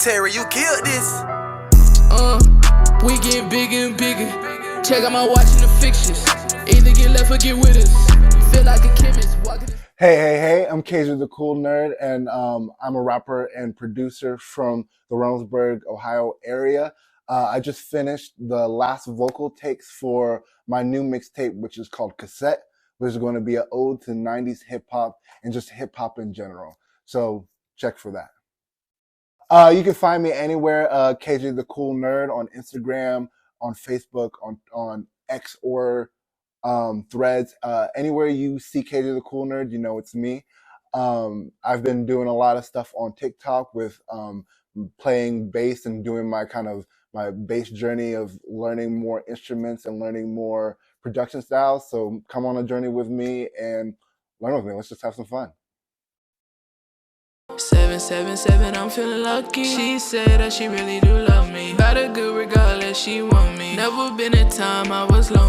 Terry, you killed this. We get bigger and bigger. Check out my watch in the fixtures. Either get left or get with us. Feel like a chemist walking. Hey, I'm KEEZY the Coolnerd, and I'm a rapper and producer from the Reynoldsburg, Ohio area. I just finished the last vocal takes for my new mixtape, which is called Cassette, which is going to be an ode to 90s hip-hop and just hip-hop in general. So check for that. You can find me anywhere, KEEZY the Coolnerd, on Instagram, on Facebook, on X or Threads. Anywhere you see KEEZY the Coolnerd, you know it's me. I've been doing a lot of stuff on TikTok with playing bass and doing my bass journey of learning more instruments and learning more production styles. So come on a journey with me and learn with me. Let's just have some fun. 777, I'm feeling lucky. She said that she really do love me. Got a good regardless, she want me. Never been a time I was lonely.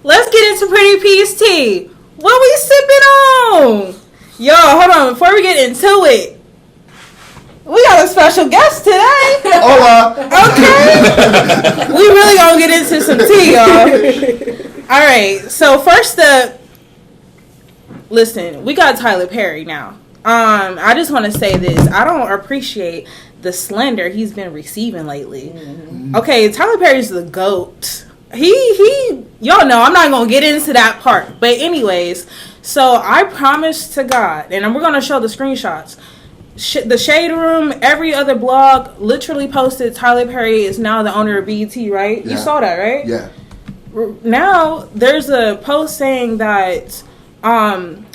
Let's get into Pretty Peace Tea. What we sipping on? Yo, hold on. Before we get into it, we got a special guest today. Hola. Okay. We really gonna get into some tea, y'all. All right. So first up, listen, we got Tyler Perry now. I just want to say this. I don't appreciate the slander he's been receiving lately. Mm-hmm. Okay, Tyler Perry's the GOAT. Y'all know I'm not gonna get into that part. But anyways, so I promise to God, and we're gonna show the screenshots. The Shade Room, every other blog literally posted Tyler Perry is now the owner of BET, right? Yeah. You saw that, right? Yeah. Now there's a post saying that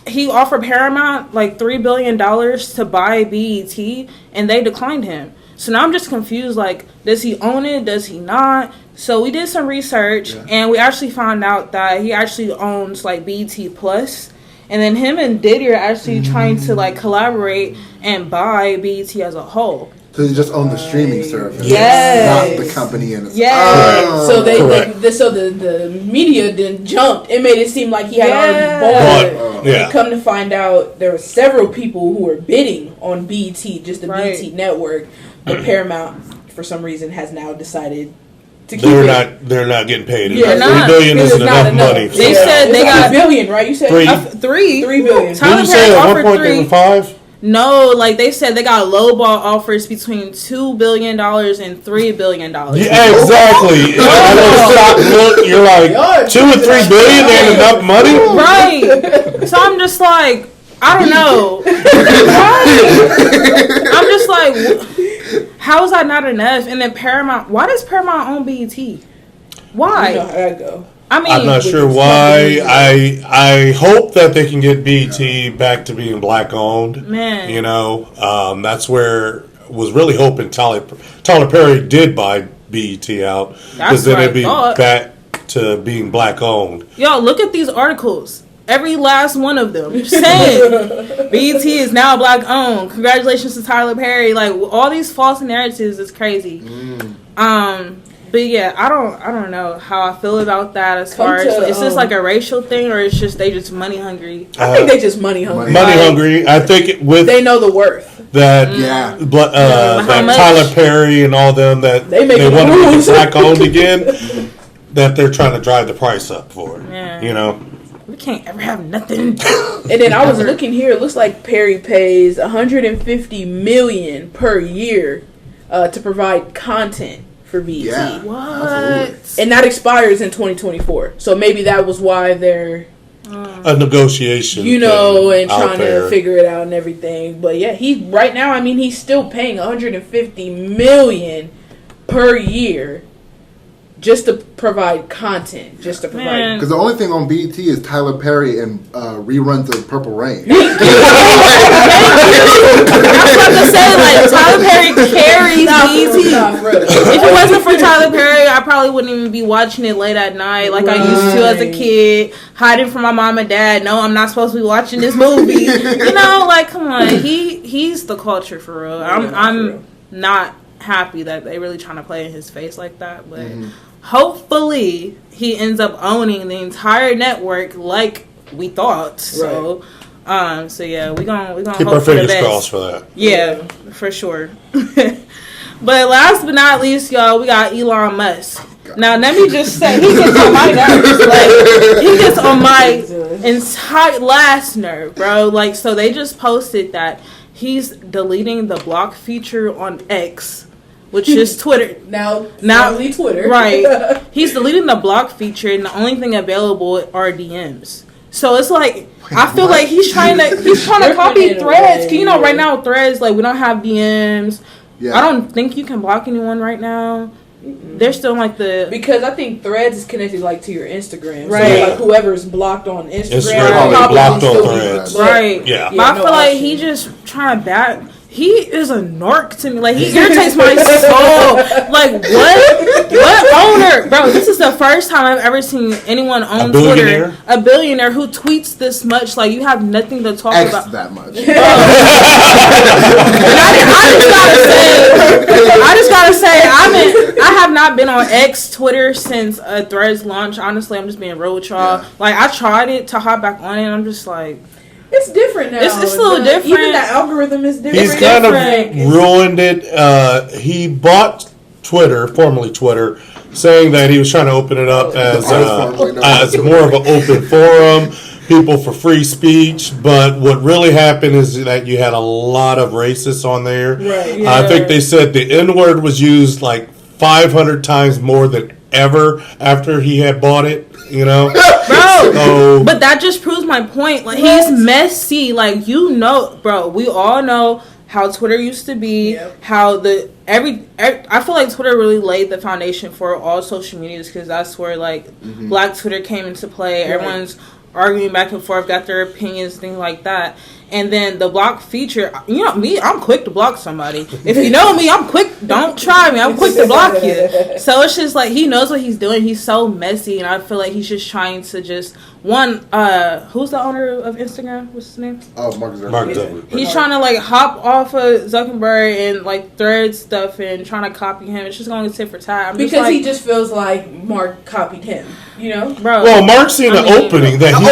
he offered Paramount like $3 billion to buy BET, and they declined him. So now I'm just confused. Like, does he own it? Does he not? So we did some research, and we actually found out that he actually owns like BET Plus, and then him and Diddy are actually trying to like collaborate and buy BET as a whole. So he just owned the streaming service, yes, not the company in itself. Yes. So the media then jumped. It made it seem like he had already bought it. And come to find out, there were several people who were bidding on BET, just the BET network. But Paramount, for some reason, has now decided to keep it. They're not getting paid. Yeah, $3 billion isn't enough money. They said they got $1 billion, right? You said $3 billion. Tyler Perry offered $3. No, like they said, they got lowball offers between $2 billion and $3 billion. Yeah, exactly. You're like, $2 or $3 billion ain't enough money, right? So I'm just like, I don't know. I'm just like, how is that not enough? And then Paramount, why does Paramount own BET? Why? You know how that go. I mean, I'm not sure why. I hope that they can get BET back to being black owned. Man, you know, that's where was really hoping Tyler Perry did buy BET out, because then it'd be back to being black owned. Yo, look at these articles. Every last one of them saying BET is now black owned. Congratulations to Tyler Perry. Like, all these false narratives is crazy. But yeah, I don't know how I feel about that as far as is this like a racial thing, or it's just they just money hungry? I think they just money hungry. Money hungry. I think they know the worth that that Tyler Perry and all them that they want to be black owned again. That they're trying to drive the price up for. Yeah. You know, we can't ever have nothing. And then I was looking here. It looks like Perry pays $150 million per year to provide content for BET. Yeah, what? And that expires in 2024. So maybe that was why they're a negotiation, and trying to figure it out and everything. But yeah, right now, I mean, he's still paying $150 million per year just to provide content, just to provide. Because the only thing on BET is Tyler Perry and reruns of Purple Rain. I was about to say, like, Tyler Perry carries BET. If it wasn't for Tyler Perry, I probably wouldn't even be watching it late at night like I used to as a kid, hiding from my mom and dad. No, I'm not supposed to be watching this movie. Like, come on, he's the culture for real. I'm not happy that they really trying to play in his face like that, but hopefully he ends up owning the entire network like we thought. So So yeah, we gonna keep hope our for the fingers best. crossed for that. Yeah, for sure. But last but not least, y'all, we got Elon Musk. Now, let me just say, he gets on my nerves. Like, he gets on my entire last nerve, bro. Like, so they just posted that he's deleting the block feature on X, which is Twitter. Now Twitter. Right. He's deleting the block feature, and the only thing available are DMs. So it's like, I feel like he's trying to copy Threads. Cause, you know, right now Threads, like, we don't have DMs. Yeah. I don't think you can block anyone right now. They're still like because I think Threads is connected like to your Instagram, right? So, like whoever's blocked on Instagram, probably blocked on Threads, right? Yeah. But I feel like he just trying to back. He is a narc to me. Like, he irritates my soul. Like, what owner? Bro, this is the first time I've ever seen anyone on Twitter, a billionaire who tweets this much. Like, you have nothing to talk about. That much. I just gotta say, I have not been on X Twitter since Threads launch. Honestly, I'm just being real with y'all. Yeah. Like, I tried it to hop back on it, and I'm just like, it's different now. It's a little different. Even the algorithm is different. He's kind of ruined it. He bought Twitter, formerly Twitter, saying that he was trying to open it up as more of an open forum, people for free speech. But what really happened is that you had a lot of racists on there. Right. Yeah. I think they said the N-word was used like 500 times more than ever after he had bought it. You know, bro. But that just proves my point. Like, he's messy. Like, you know, bro. We all know how Twitter used to be. Yep. How I feel like Twitter really laid the foundation for all social medias, because that's where like Black Twitter came into play. Right. Everyone's arguing back and forth, got their opinions, things like that. And then the block feature, you know me, I'm quick to block somebody. If you know me, I'm quick. Don't try me. I'm quick to block you. So it's just like, he knows what he's doing. He's so messy, and I feel like he's just trying to just who's the owner of Instagram? What's his name? Oh, Mark Zuckerberg. He's trying to like hop off of Zuckerberg and like Thread stuff and trying to copy him. It's just going to tit for tat. Because he just feels like Mark copied him. You know, bro. Well, Mark seen an opening that he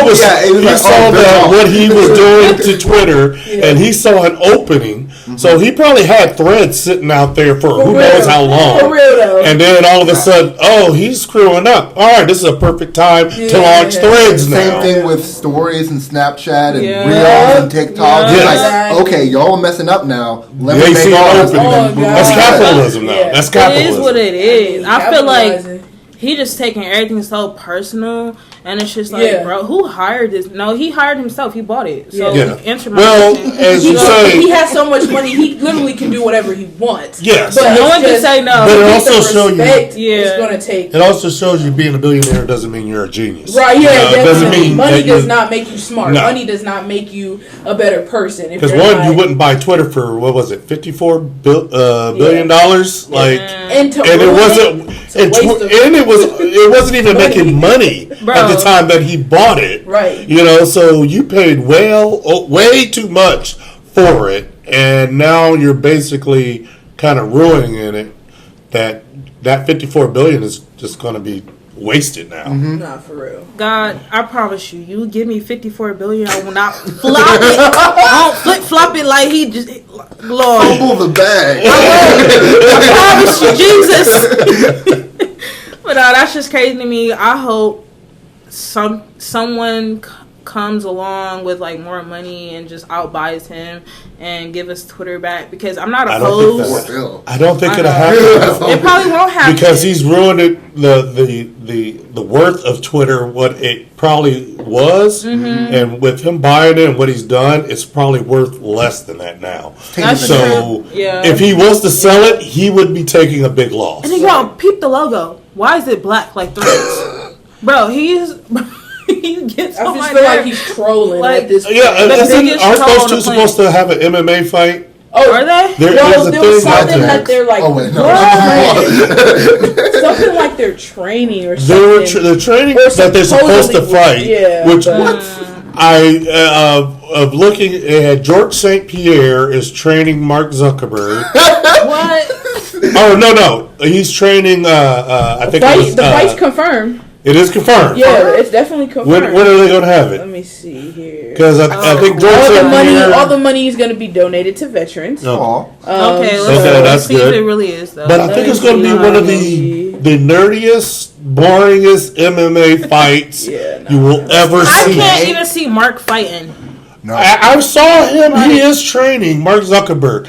saw that what he was doing to Twitter, and he saw an opening. So he probably had Threads sitting out there for who knows how long. For real though. And then all of a sudden, he's screwing up. All right, this is a perfect time to launch Threads now. Same thing with stories and Snapchat and Reels and TikTok. Yes. Like, okay, y'all messing up now. Let me make all opening. That's capitalism now. Yeah. That's capitalism. It is what it is. I feel like he just taking everything so personal, and it's just like, bro, who hired this? No, he hired himself. He bought it. So answer my question. As you say, he has so much money, he literally can do whatever he wants. Yes, but no one can say no. But it also shows you. It's going to take. It also shows you being a billionaire doesn't mean you're a genius. Right? Yeah, it doesn't mean money does not make you smart. No. Money does not make you a better person. Because you wouldn't buy Twitter for what was it, $54 billion? Like, and it wasn't. And it wasn't even making money at the time that he bought it. Right. You know, so you paid way too much for it, and now you're basically kind of ruining it. That $54 billion is just going to be wasted now. Not for real. God, I promise you, you give me $54 billion, I will not flop it. I don't flip flop it like he just. Lord, fumble the bag. I promise you, Jesus. But that's just crazy to me. I hope someone comes along with like more money and just outbuys him and give us Twitter back, because I'm not opposed. I don't think it'll happen. It probably won't happen because he's ruined it, the worth of Twitter, what it probably was, and with him buying it and what he's done, it's probably worth less than that now. That's so true. Yeah. If he was to sell it, he would be taking a big loss. And then y'all peep the logo. Why is it black like Threads? Bro, he gets on my nerves. I just feel like he's trolling at this point. Yeah, aren't those two supposed to have an MMA fight? Oh, are they? There was something that they're like, something like they're training or something. They're training that they're supposed to fight. Yeah, which of looking at George St. Pierre is training Mark Zuckerberg. What? Oh no, he's training. I think the fight's confirmed. It is confirmed. Yeah, it's definitely confirmed. When are they going to have it? Let me see here. Because I think all the money is going to be donated to veterans. Oh. Okay, let's see if it really is though. But I think it's going to be one of the nerdiest, boringest MMA fights you will ever see. I can't even see Mark fighting. No. I saw him. He is training. Mark Zuckerberg.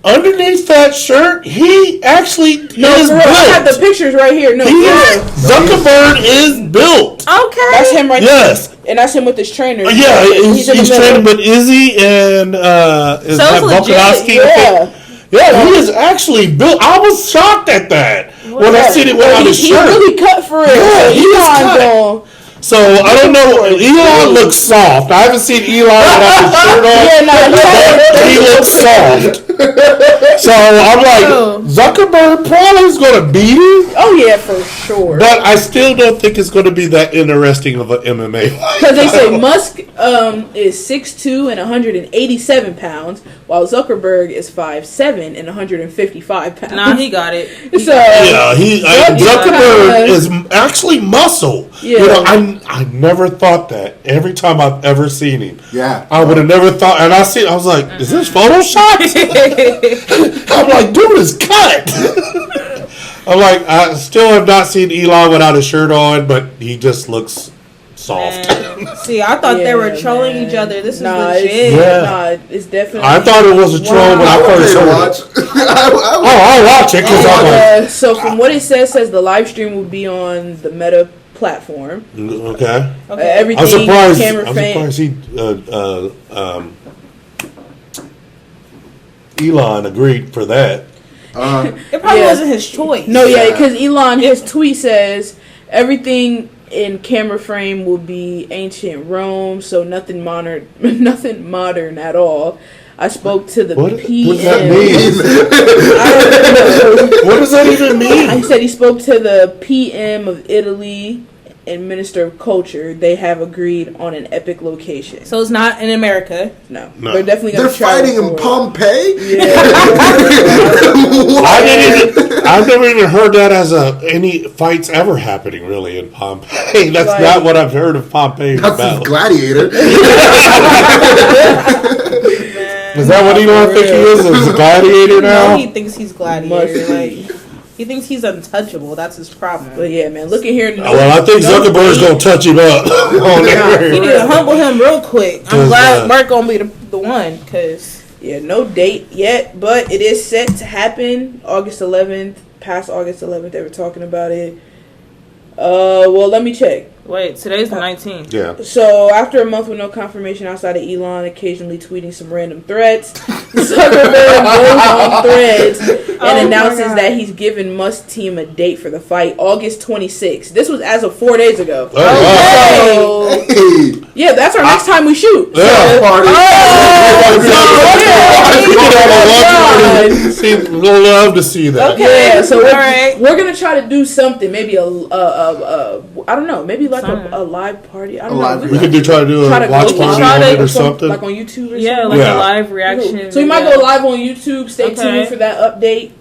Underneath that shirt, he actually is built. I have the pictures right here. No, Zuckerberg is built. Okay, that's him right there. Yes, and that's him with his trainer. Yeah, he's training with Izzy and is that Volkanovski? Yeah, he is actually built. I was shocked at that when I seen it without his shirt. He's really cut for it. Yeah, he was cut. So I don't know. Elon looks soft. I haven't seen Elon without his shirt on. He looks soft. So I'm like, Zuckerberg probably is going to beat him. Oh yeah, for sure. But I still don't think it's going to be that interesting of an MMA fight. Because they say Musk is 6'2" and 187 pounds, while Zuckerberg is 5'7" and 155 pounds. Nah, he got it. Zuckerberg is actually muscle. Yeah. You know, I never thought that. Every time I've ever seen him, I would have never thought. And I was like, is this Photoshop? I'm like, dude is cut. I'm like, I still have not seen Elon without a shirt on, but he just looks soft. See, I thought they were trolling each other. This is legit. It's definitely. I thought it was a troll when I first heard it. I'll watch it because I'm like. So from what it says the live stream will be on the Meta platform. Okay. Everything. I'm surprised. Elon agreed for that. It probably wasn't his choice. No, because Elon, his tweet says everything in camera frame will be ancient Rome, so nothing modern at all. I spoke to the PM. What does that mean? What does that even mean? I said he spoke to the PM of Italy and Minister of Culture. They have agreed on an epic location. So it's not in America. No. They're definitely going to try. They're fighting in Pompeii? Yeah. I've never even heard that as any fights ever happening really in Pompeii. That's not what I've heard of Pompeii about. That's his gladiator. Is that what Elon think he is? Is a gladiator now? No, he thinks he's gladiator. He thinks he's untouchable. That's his problem. But yeah, man, look at here. Well, I think Zuckerberg's gonna touch him up. He need to humble him real quick. I'm glad Mark gonna be the one, cause no date yet, but it is set to happen August 11th. Past August 11th, they were talking about it. Well, let me check. Wait, today's the 19th. Yeah. So, after a month with no confirmation outside of Elon occasionally tweeting some random threats, Zuckerberg goes on Threads and announces that he's given Musk team a date for the fight, August 26th. This was as of 4 days ago. Yeah, that's our next time we shoot. Yeah, party. We'll love to see that. Okay, so we're gonna try to do something. Maybe I don't know. Maybe like a live party. I don't know. We could try to do a watch party on it or something. Like on YouTube or something. Yeah, like a live reaction. So we might go live on YouTube. Stay tuned for that update.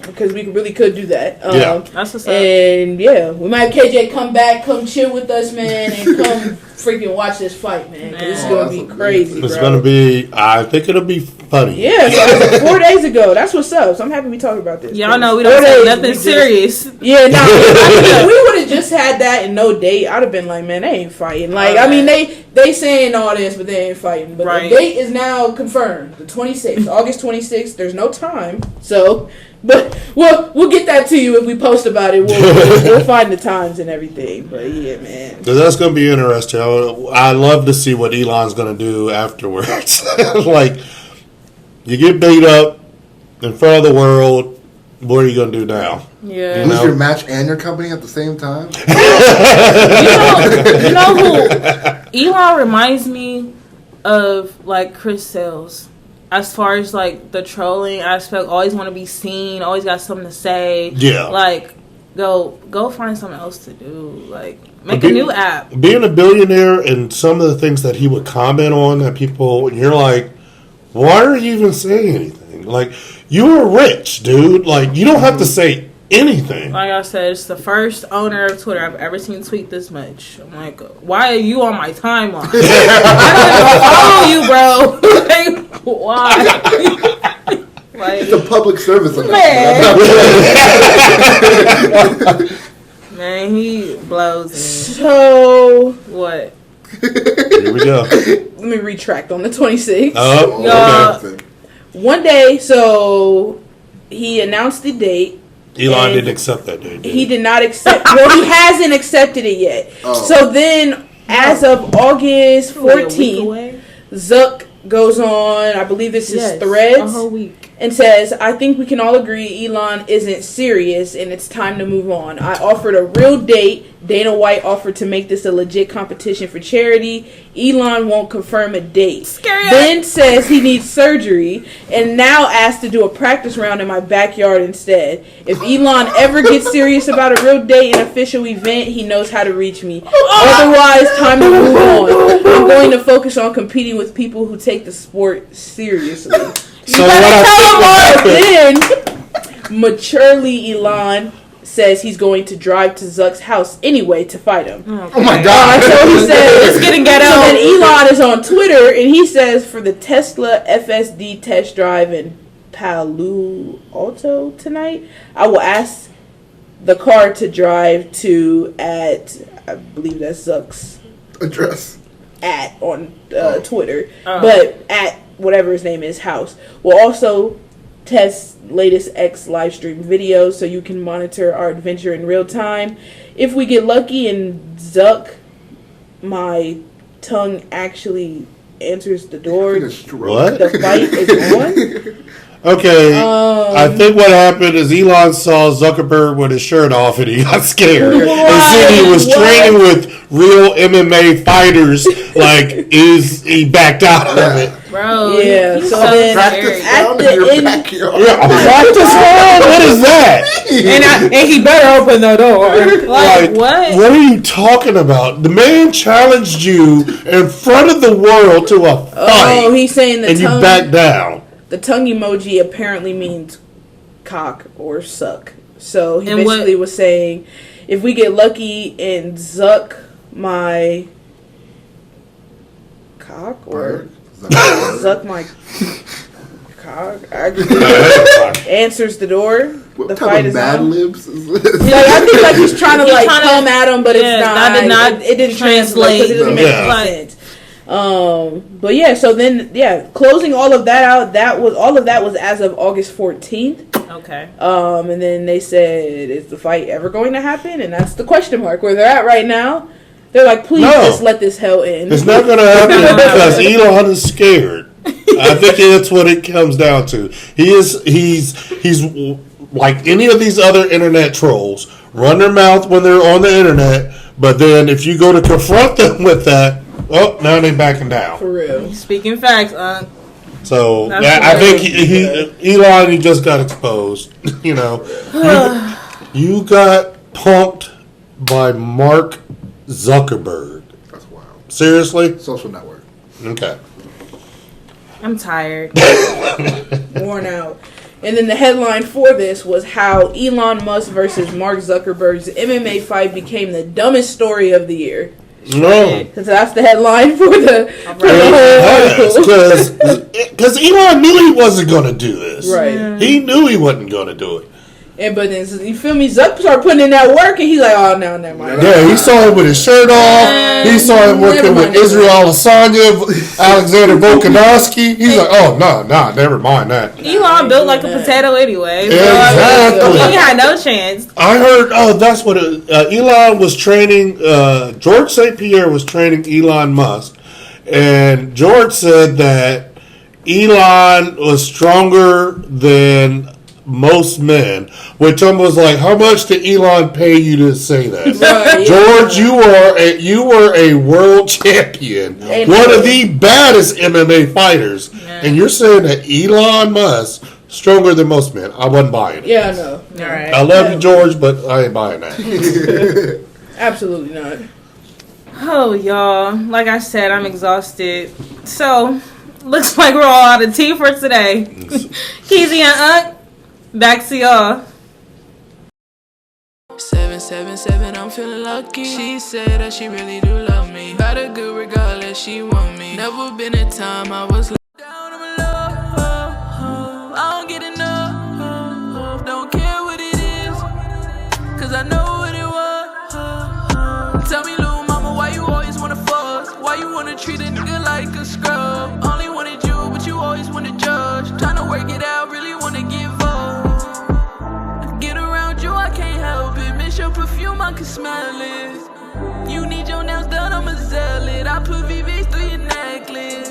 Because we really could do that. That's what's up. And we might have KJ come back, come chill with us, man, and come freaking watch this fight, man. It's going to be crazy, It's going to be, I think it'll be funny. Yeah, so it was 4 days ago. That's what's up. So I'm happy we talking about this. Y'all know we don't say nothing serious. Yeah, no. If we would have just had that and no date, I'd have been like, man, they ain't fighting. Like, I mean, they saying all this, but they ain't fighting. But the date is now confirmed, the 26th, August 26th. There's no time, so... But we'll get that to you if we post about it. We'll find the times and everything. But yeah, man. That's going to be interesting. I love to see what Elon's going to do afterwards. Like, you get beat up in front of the world. What are you going to do now? Yeah. Lose your match and your company at the same time? you know who Elon reminds me of, like, Chris Sales. As far as, like, the trolling aspect, always want to be seen, always got something to say. Yeah. Like, go find something else to do. Like, make a new app. Being a billionaire and some of the things that he would comment on that people, you're like, why are you even saying anything? Like, you are rich, dude. Like, you don't have to say anything. Like I said, it's the first owner of Twitter I've ever seen tweet this much. I'm like, why are you on my timeline? I don't even follow you, bro. Like, why? Like, It's a public service announcement. Man, he blows me. So what? Here we go. Let me retract on the 26th. Oh, one day, so he announced the date. Elon didn't accept that date. He did not accept. Well, he hasn't accepted it yet. Oh. So then, as of August 14th, Zuck goes on, I believe this is Threads, a whole week, and says, I think we can all agree Elon isn't serious and it's time to move on. I offered a real date. Dana White offered to make this a legit competition for charity. Elon won't confirm a date. Scary. Then says he needs surgery and now asked to do a practice round in my backyard instead. If Elon ever gets serious about a real date and official event, he knows how to reach me. Otherwise, time to move on. I'm going to focus on competing with people who take the sport seriously. So Then, maturely, Elon says he's going to drive to Zuck's house anyway to fight him. Oh my God. So he says, it's getting ghetto. So then Elon is on Twitter and he says for the Tesla FSD test drive in Palo Alto tonight, I will ask the car to drive to at, I believe that's Zuck's address at on Twitter, but at whatever his name is, house. We'll also test latest X live stream videos so you can monitor our adventure in real time. If we get lucky and Zuck, my tongue actually answers the door, What? the fight is on. Okay, I think what happened is Elon saw Zuckerberg with his shirt off and he got scared. And said he was training with real MMA fighters, like, he backed out of it. Bro, Yeah, he's so so then practice at round the in your end- backyard. Yeah, a practice round? What is that? and he better open the door. Like, what? What are you talking about? The man challenged you in front of the world to a fight. Oh, he's saying the and tongue. you back down. The tongue emoji apparently means cock or suck. So he And basically was saying, if we get lucky and Zuck my cock or Zuck my cock answers the door, What the type fight of is Mad on. Libs is this? Like, I think like he's trying to He's like trying to- come at him, but yeah, it's not. that did not it didn't translate because it doesn't make Yeah. any sense. But yeah, so then closing all of that out. All of that was as of August 14th. Okay. And then they said, is the fight ever going to happen? And that's the question mark. Where they're at right now, they're like, please just let this hell end. It's not going to happen because Elon is scared. I think that's what it comes down to. He's like any of these other internet trolls, run their mouth when they're on the internet, but then if you go to confront them with that, oh, now they're backing down. For real. Speaking facts, So That's I think hilarious. Elon, he just got exposed. You know, you got punked by Mark Zuckerberg. That's wild. Seriously? Social network. Okay. I'm tired. Worn out. And then the headline for this was how Elon Musk versus Mark Zuckerberg's MMA fight became the dumbest story of the year. No. Because that's the headline for the whole article. Because Elon knew he wasn't going to do this. Right. He knew he wasn't going to do it. And but then you feel me, Zuck started putting in that work, and he's like, "Oh no, never mind." Yeah, he saw him with his shirt off. He saw him working with Israel Adesanya, Alexander Volkanovski. He's like, "Oh no, never mind that." Elon built like a potato anyway. So Exactly. he had no chance. I heard. Oh, that's what Elon was training. George St. Pierre was training Elon Musk, and George said that Elon was stronger than most men, which almost like, how much did Elon pay you to say that? Right, George, you were a world champion, one of the baddest MMA fighters, and you're saying that Elon Musk stronger than most men. I wasn't buying it. Yeah, I know. All right. I love you, George, but I ain't buying that. Absolutely not. Oh, y'all. Like I said, I'm exhausted. So, looks like we're all out of tea for today. Keezy and Unk, back to y'all. 7-7, I'm feeling lucky. She said that she really do love me. Got a good regardless, she want me. Never been a time I was down, I'm in love. I don't get enough. Don't care what it is, cause I know what it was. Tell me, little mama, why you always wanna fuss? Why you wanna treat a nigga like a scrub? Only wanted you, but you always wanna judge. Tryna work it out, really wanna give up. Get around you, I can't help it. Miss your perfume, I can smell it. You need your nails done, I'ma sell it. I put VVs through your necklace.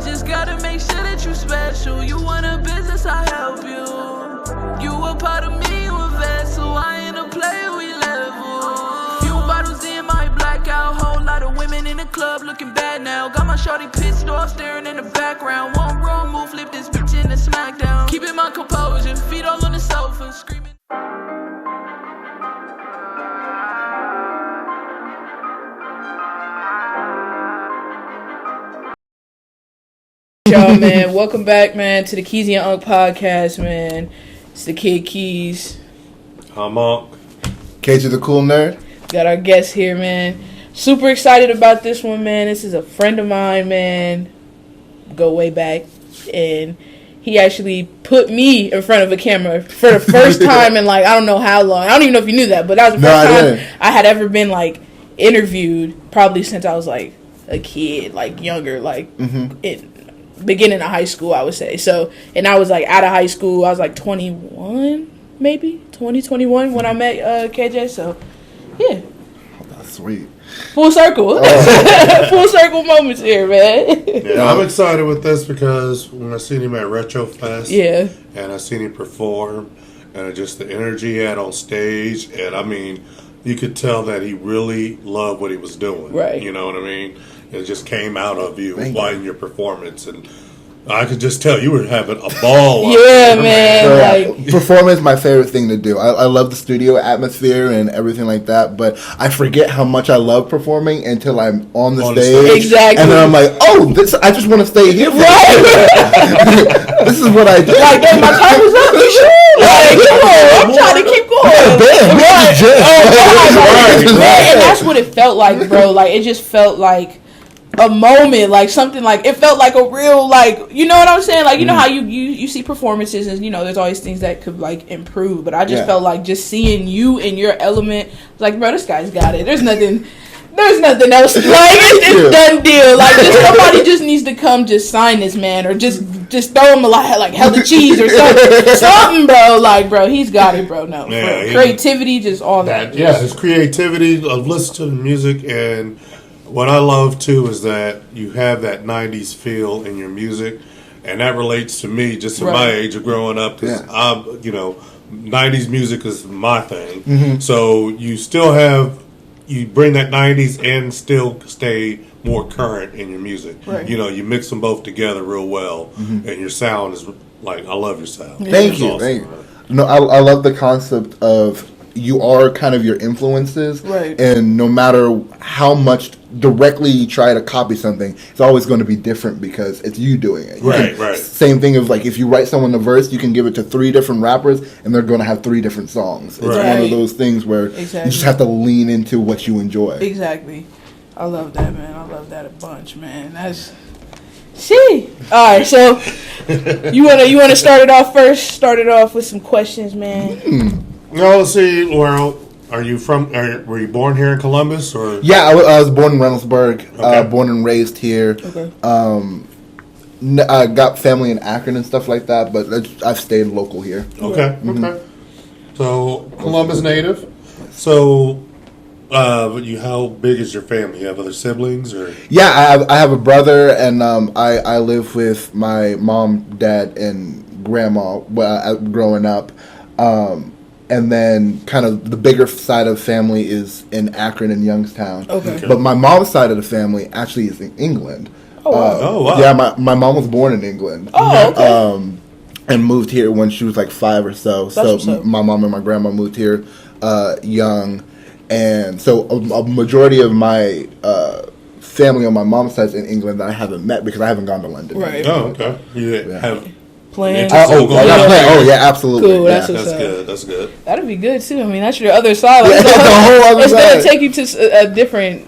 Just gotta make sure that you special. You want a business, I help you. You a part of me, you a vessel. I ain't a player, we level. Few bottles in my blackout. Whole lot of women in the club looking bad now. Got my shorty pissed off, staring in the background. One wrong move, flip this bitch in the smackdown. Keeping my composure, feet all on the sofa, screaming. Y'all, man, welcome back, man, to the KEEZYNUNK podcast, man. It's the kid Keys. I'm Monk. KEEZY the Coolnerd. Got our guest here, man. Super excited about this one, man. This is a friend of mine, man. Go way back. And he actually put me in front of a camera for the first time in, like, I don't know how long. I don't even know if you knew that, but that was the first time I had ever been, like, interviewed, probably since I was, like, a kid, like, younger, like, beginning of high school, I would say. So, and I was like out of high school. I was like 21, maybe 21 when I met KJ. So, yeah. Oh, that's sweet. Full circle. Full circle moments here, man. Yeah, I'm excited with this because when I seen him at Retro Fest, and I seen him perform, and just the energy he had on stage, and I mean, you could tell that he really loved what he was doing. Right. You know what I mean? It just came out of you while in your performance, and I could just tell you were having a ball. Yeah, man. So, like performance is my favorite thing to do. I love the studio atmosphere and everything like that, but I forget how much I love performing until I'm on the stage. Exactly. And then I'm like, oh, I just want to stay here. This is what I do. Like, hey, my time is up. You sure? Like, come on. I'm trying to keep going. Right. And that's what it felt like, bro. Like, it just felt like a moment, like something, like it felt like a real, like, you know what I'm saying, like, you know how you see performances and, you know, there's always things that could like improve, but I just felt like just seeing you in your element, like, bro, this guy's got it. There's nothing else, like, it's done deal, like, just somebody just needs to come just sign this man, or just throw him a lot, like hella cheese or something, bro. Like, bro, he's got it, bro. No, creativity, just all that. Yeah, his creativity. I've listened to the music, and what I love too is that you have that 90s feel in your music, and that relates to me just at my age of growing up, because I'm, you know, 90s music is my thing. So you still have, you bring that 90s and still stay more current in your music. You know, you mix them both together real well, and your sound is like, I love your sound. Thank you. No, I love the concept of you are kind of your influences, and no matter how much directly you try to copy something, it's always going to be different because it's you doing it. Right. Same thing of, like, if you write someone a verse, you can give it to 3 different rappers, and they're going to have 3 different songs. It's one of those things where you just have to lean into what you enjoy. Exactly. I love that, man. I love that a bunch, man. That's... See. All right, so you wanna start it off first? Start it off with some questions, man. No, let's see. Well, are you from? Were you born here in Columbus, or? Yeah, I was born in Reynoldsburg. Born and raised here. I got family in Akron and stuff like that, but I've stayed local here. Okay. So Columbus native. So, how big is your family? You have other siblings, or? Yeah, I have a brother, and I live with my mom, dad, and grandma growing up. And then kind of the bigger side of family is in Akron and Youngstown. But my mom's side of the family actually is in England. Wow. Yeah, my mom was born in England. And moved here when she was like 5 or so. So my mom and my grandma moved here young. And so a majority of my family on my mom's side is in England that I haven't met because I haven't gone to London. Oh, okay. You have Plan. Oh yeah, absolutely. Cool. Yeah. That's good. That's good. That'd be good too. I mean, that's your other side. Like, it's the whole other it's side. gonna take you to a different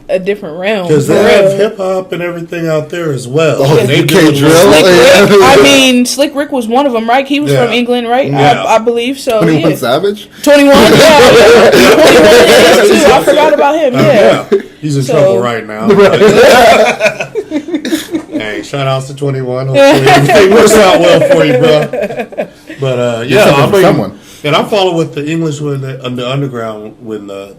realm. Because they have hip hop and everything out there as well. Oh, they UK drill. I mean, Slick Rick was one of them, right? He was from England, right? Yeah. I believe so. 21 Savage. 21. Yeah. 21 is too. I forgot about him. Yeah. He's in trouble right now. Hey, shout outs to 21. Hopefully everything works out well for you, bro. But and I follow with the English with the underground with the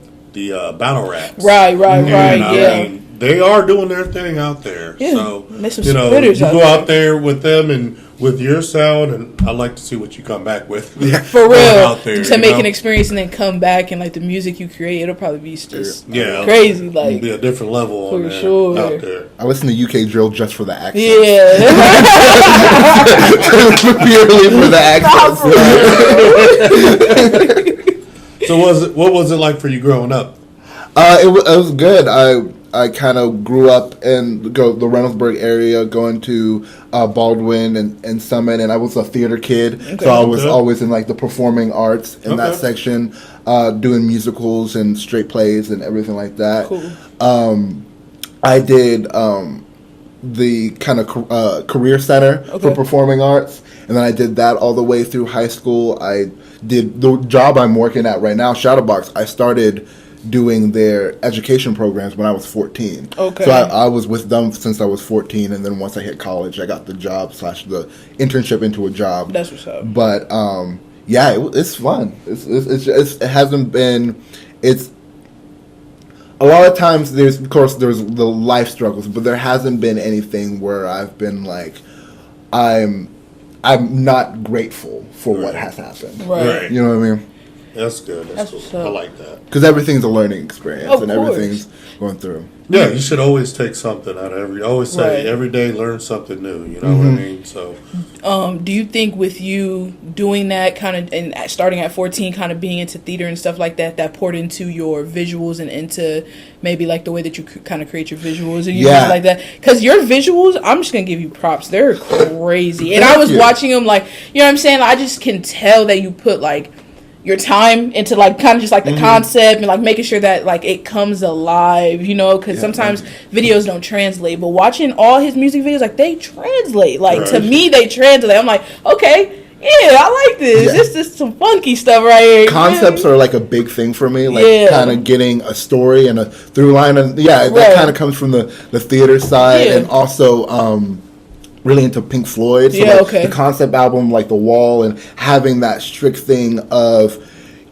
battle raps. Right. Yeah. I mean, they are doing their thing out there. Yeah. So you go out there with them and with your sound, and I'd like to see what you come back with. For real, out there, to make an experience and then come back and like the music you create, it'll probably be just crazy. Like it'll be a different level on there, out there. I listen to UK drill just for the accent. Yeah, purely for the accent. So what was it like for you growing up? It was good. I kind of grew up in the Reynoldsburg area, going to Baldwin and Summit, and I was a theater kid, so I was always in like the performing arts in that section, doing musicals and straight plays and everything like that. Cool. I did the kind of career center for performing arts, and then I did that all the way through high school. I did the job I'm working at right now, Shadowbox. I started doing their education programs when I was 14. Okay. So I was with them since I was 14, and then once I hit college, I got the job / the internship into a job. That's what's up. But it's fun. It hasn't been. It's a lot of times there's the life struggles, but there hasn't been anything where I've been like, I'm not grateful for what has happened. Right. You know what I mean? That's good. That's cool. I like that. Because everything's a learning experience, Of and course. everything's going through. Yeah, you should always take something out of every. I always say every day learn something new. You know what I mean? So, do you think with you doing that kind of and starting at 14, kind of being into theater and stuff like that, that poured into your visuals and into maybe like the way that you kind of create your visuals and you like that? Because your visuals, I'm just gonna give you props. They're crazy, and I was watching them like, you know what I'm saying? I just can tell that you put like your time into like kind of just like the concept and like making sure that like it comes alive, you know, because sometimes videos don't translate, but watching all his music videos, like they translate, like to me they translate. I'm like, okay, yeah, I like this. This is some funky stuff right here. Concepts are like a big thing for me, like kind of getting a story and a through line, and that kind of comes from the theater side, and also really into Pink Floyd. So the concept album, like The Wall, and having that strict thing of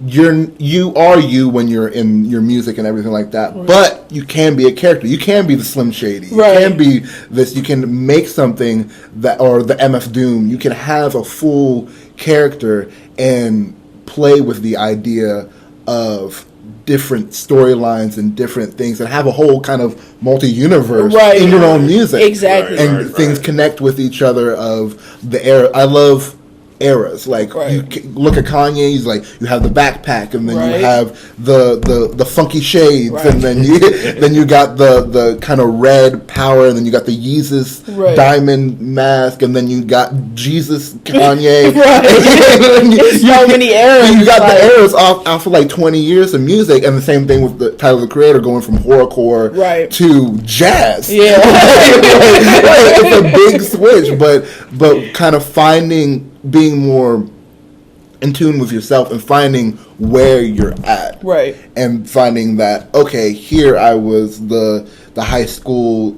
you are you when you're in your music and everything like that, but you can be a character. You can be the Slim Shady. You can be this. You can make something that, or the MF Doom. You can have a full character and play with the idea of different storylines and different things, and have a whole kind of multi-universe in your own music. Exactly. And things connect with each other of the era. I love eras. Like you look at Kanye, he's like, you have the backpack, and then you have the funky shades, and then you got the kind of red power, and then you got the Yeezus diamond mask, and then you got Jesus Kanye. So many eras. You got the eras off of like 20 years of music, and the same thing with the Tyler the Creator going from horrorcore to jazz. Yeah. It's a big switch, but kind of being more in tune with yourself and finding where you're at, and finding that, okay, here I was the high school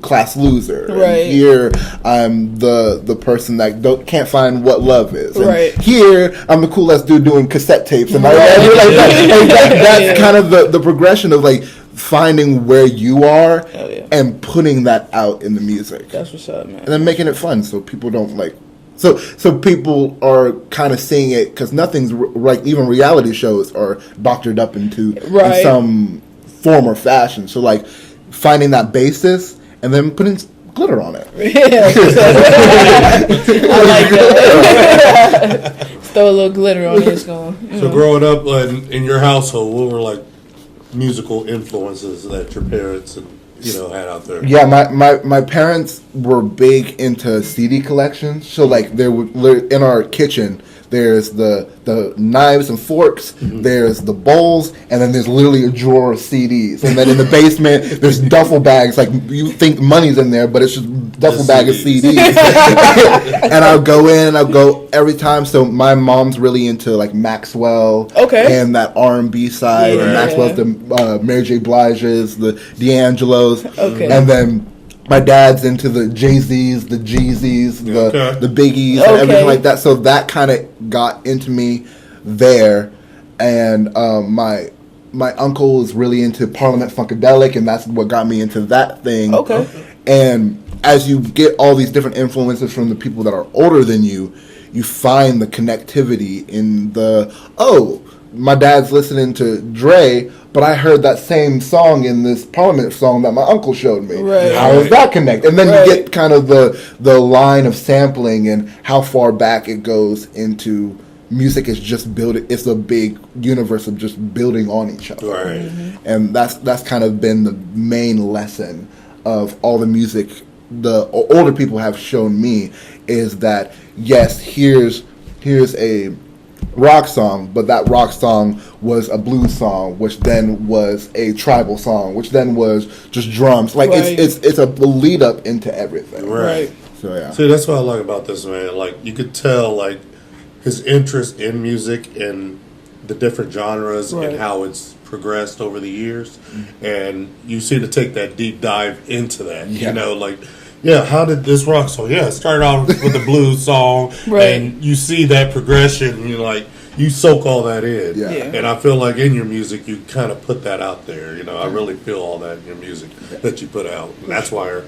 class loser, and here I'm the person that can't find what love is, and here I'm the coolest dude doing cassette tapes, and that's kind of the progression of like finding where you are and putting that out in the music. That's what's up, man. And then making it fun so people don't like. So people are kind of seeing it, because nothing's like, even reality shows are doctored up into in some form or fashion. So like finding that basis and then putting glitter on it. I like that. Throw a little glitter on it. It's going. So growing up in your household, what were like musical influences that your parents and had out there? Yeah, my parents were big into CD collections. So like there would in our kitchen. There's the knives and forks, there's the bowls, and then there's literally a drawer of CDs. And then in the basement, there's duffel bags. Like, you think money's in there, but it's just duffel bag of CDs. And I'll go in, and I'll go every time. So my mom's really into, like, Maxwell. Okay. And that R&B side. Yeah. And Maxwell's the Mary J. Blige's, the D'Angelo's. Okay. And then my dad's into the Jay-Z's, the Jeezys, the Biggies, and everything like that. So that kind of got into me there. And my uncle is really into Parliament Funkadelic, and that's what got me into that thing. Okay. And as you get all these different influences from the people that are older than you, you find the connectivity in my dad's listening to Dre, but I heard that same song in this Parliament song that my uncle showed me. Right. How does that connect? And then you get kind of the line of sampling and how far back it goes into music is just building. It's a big universe of just building on each other. Right. Mm-hmm. And that's kind of been the main lesson of all the music the older people have shown me, is that yes, here's a rock song, but that rock song was a blues song, which then was a tribal song, which then was just drums. Like it's a lead up into everything. Right. So yeah. See, that's what I like about this man. Like, you could tell like his interest in music and the different genres and how it's progressed over the years, and you seem to take that deep dive into that. You know, like. Yeah, how did this rock song? Yeah, it started off with a blues song, and you see that progression, and you're like, you soak all that in. Yeah. And I feel like in your music, you kind of put that out there. You know, I really feel all that in your music that you put out. And that's why,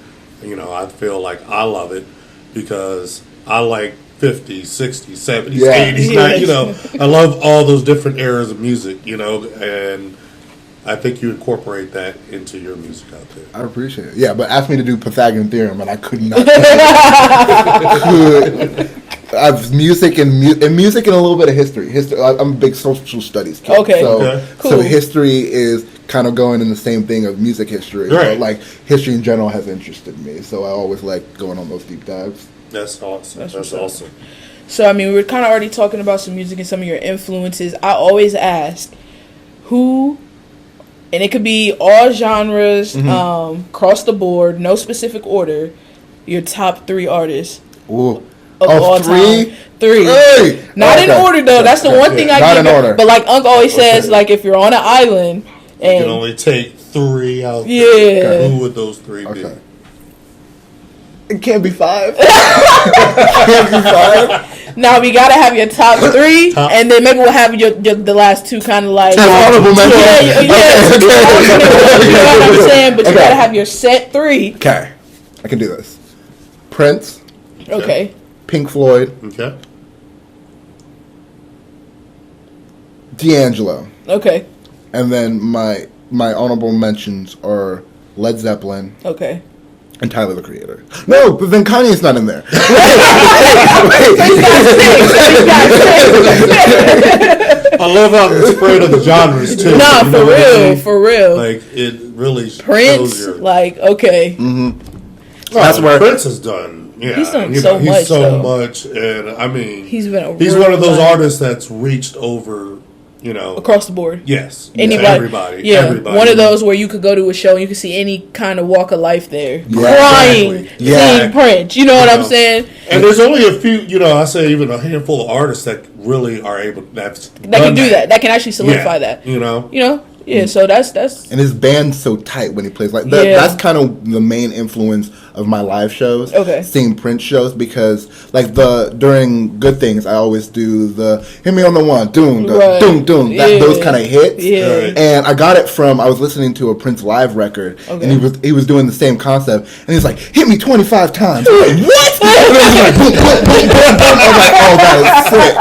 I feel like I love it, because I like 50s, 60s, 70s, 80s, 90s. I love all those different eras of music, and I think you incorporate that into your music out there. I appreciate it. Yeah, but ask me to do Pythagorean theorem, and I could not. I've music and music and a little bit of history. I'm a big social studies kid. Okay. So history is kind of going in the same thing of music history. Right. But like history in general has interested me, so I always like going on those deep dives. That's awesome. That's awesome. So we were kind of already talking about some music and some of your influences. I always ask who. And it could be all genres, across the board, no specific order. Your top 3 artists of all three? time. 3. Hey! Not in order though. That's the one thing I give. Not in order. But like Unc always says, like if you're on an island and you can only take 3 out. Yeah. Who would those 3 be? It can't be 5. It can't be 5. Now we gotta have your top 3, and then maybe we'll have your the last 2 kind of like honorable mentions. You know what I'm saying? But you gotta have your set 3. Okay, I can do this. Prince. Okay. Pink Floyd. Okay. D'Angelo. Okay. And then my honorable mentions are Led Zeppelin. Okay. And Tyler, the Creator. No, but then Kanye's not in there. I love how the spread of the genres too. No, for real. Like, it really Prince, shows your... like, okay. Mm-hmm. That's where Prince has done. Yeah, he's done so much, and I mean, he's one of those artists that's reached over. Across the board. Yes. Everybody. Yeah. Everybody. One of those where you could go to a show and you could see any kind of walk of life there. Yeah. Crying, seeing Prince. You know what I'm saying? And there's only a few, I say even a handful of artists that really are able, that can do that. That can actually solidify that. Yeah, so that's and his band's so tight when he plays like that. That's kind of the main influence of my live shows. Okay, seeing Prince shows, because like during Good Things, I always do the hit me on the one, doom, doom, doom, those kind of hits. Yeah, and I got it from I was listening to a Prince live record, and he was doing the same concept, and he's like, hit me 25 times. I'm like, what? And then he's like, boom, boom, boom, boom, boom. I'm like, oh, that is sick.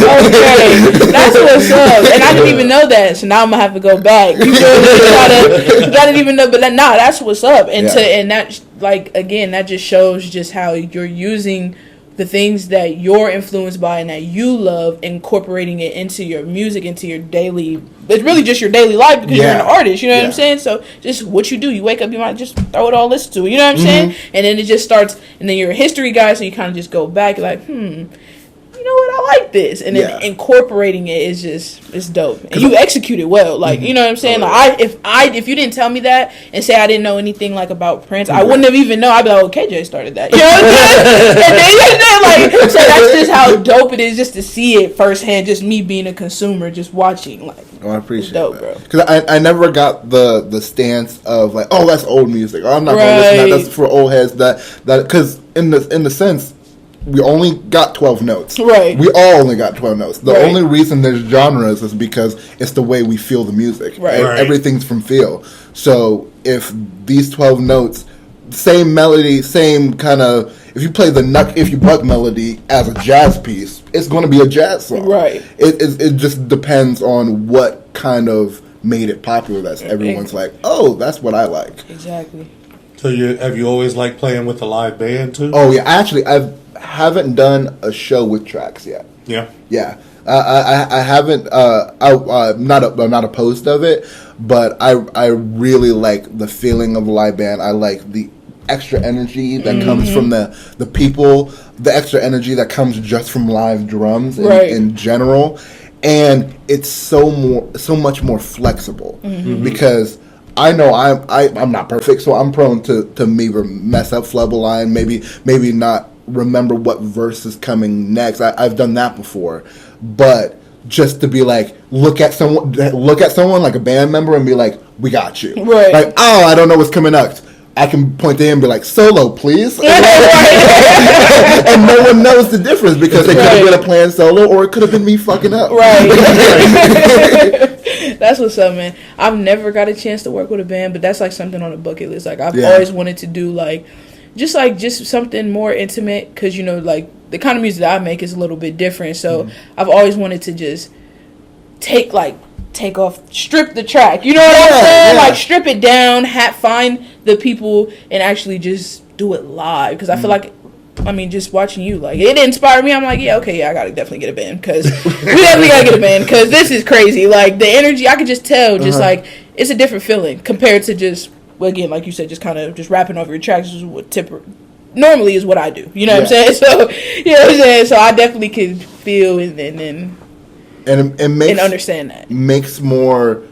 Okay, that's what's up, and I didn't even know that, so now I'm gonna have to go back. You gotta even know, but that's what's up, and that, like, again, that just shows just how you're using the things that you're influenced by and that you love, incorporating it into your music, into your daily. It's really just your daily life because you're an artist. You know what I'm saying? So just what you do, you wake up, you might just throw it all, listen to it. You know what I'm saying? And then it just starts, and then you're a history guy, so you kind of just go back, you're like, you know what, I like this, and then incorporating it is just, it's dope, and you execute it well, like you know what I'm saying. Like if you didn't tell me that and say I didn't know anything like about Prince, I wouldn't have even know. I'd be like, oh, KJ started that, you know what I'm saying? And then like, so that's just how dope it is, just to see it firsthand, just me being a consumer, just watching, like. Oh, I appreciate dope, that, bro. because I never got the stance of like, oh, that's old music, or I'm not gonna listen to that. That's for old heads. That because in the sense, we only got 12 notes. Right. We all only got 12 notes. The only reason there's genres is because it's the way we feel the music. Right. Everything's from feel. So if these 12 notes, same melody, same kind of, if you play the Nuck If You Buck melody as a jazz piece, it's going to be a jazz song. Right. It just depends on what kind of made it popular. That's everyone's like, oh, that's what I like. Exactly. So have you always liked playing with a live band too? Oh yeah, actually I haven't done a show with tracks yet. Yeah. Yeah. I haven't. I'm not opposed of it, but I really like the feeling of a live band. I like the extra energy that comes from the people, the extra energy that comes just from live drums in general, and it's so much more flexible because I know I'm not perfect, so I'm prone to maybe mess up, flub a line, maybe not remember what verse is coming next. I've done that before, but just to be like, look at someone like a band member and be like, we got you. Right. Like, oh, I don't know what's coming up. I can point to him and be like, solo, please. And no one knows the difference because they could have been a playing solo or it could have been me fucking up. Right. That's what's up, man. I've never got a chance to work with a band, but that's like something on the bucket list. Like I've always wanted to do just something more intimate, because you know, like the kind of music that I make is a little bit different. So I've always wanted to just take off, strip the track. You know what I'm saying? Like strip it down, find the people, and actually just do it live. Because I feel like, I mean, just watching you, like, it inspired me. I'm like, I gotta definitely get a band, because we definitely gotta get a band, because this is crazy. Like the energy, I could just tell, just like it's a different feeling compared to just, well, again, like you said, just kind of just rapping over your tracks is what normally is what I do. You know what I'm saying? So you know what I'm saying. So I definitely could feel and understand that. Makes more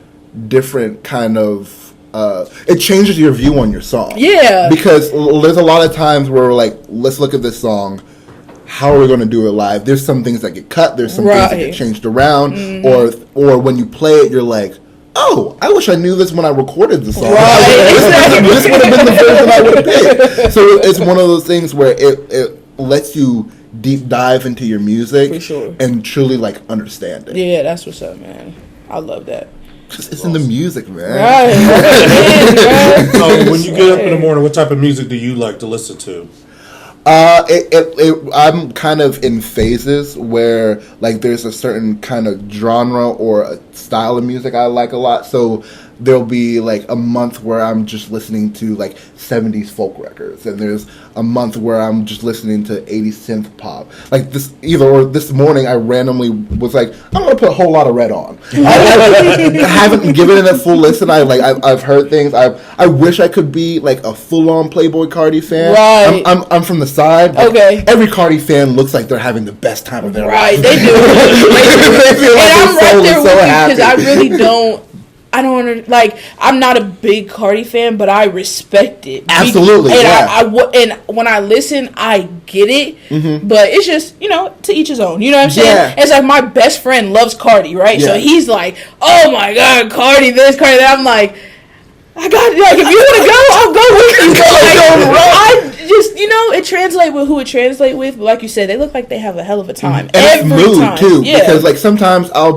different kind of it changes your view on your song. Yeah. Because there's a lot of times where we're like, let's look at this song. How are we going to do it live? There's some things that get cut. There's some things that get changed around. Or when you play it, you're like, oh, I wish I knew this when I recorded the song. This would have been the version I would have picked. So it's one of those things where it lets you deep dive into your music and truly like understand it. Yeah, that's what's up, man. I love that. It's in the music, man. Right. So when you get up in the morning, what type of music do you like to listen to? I'm kind of in phases where like there's a certain kind of genre or a style of music I like a lot. So there'll be like a month where I'm just listening to like 70s folk records, and there's a month where I'm just listening to 80s synth pop. Like this morning I randomly was like, I'm gonna put a whole lot of Red on. I haven't given it a full listen. I've heard things. I wish I could be like a full on Playboi Carti fan. Right. I'm from the side. Okay. Every Carti fan looks like they're having the best time of their life. Right. They do. They feel like and I'm right there with you, because I really don't. I'm not a big Carti fan, but I respect it. Absolutely, and when I listen, I get it. But it's just, to each his own. You know what I'm saying? Yeah. It's like my best friend loves Carti, right? Yeah. So he's like, oh my God, Carti this, Carti that. I'm like, I got it. Like, if you want to go, I'll go with you. I just, it translates with who it translates with. But like you said, they look like they have a hell of a time. And every mood, too. Yeah. Because, like, sometimes I'll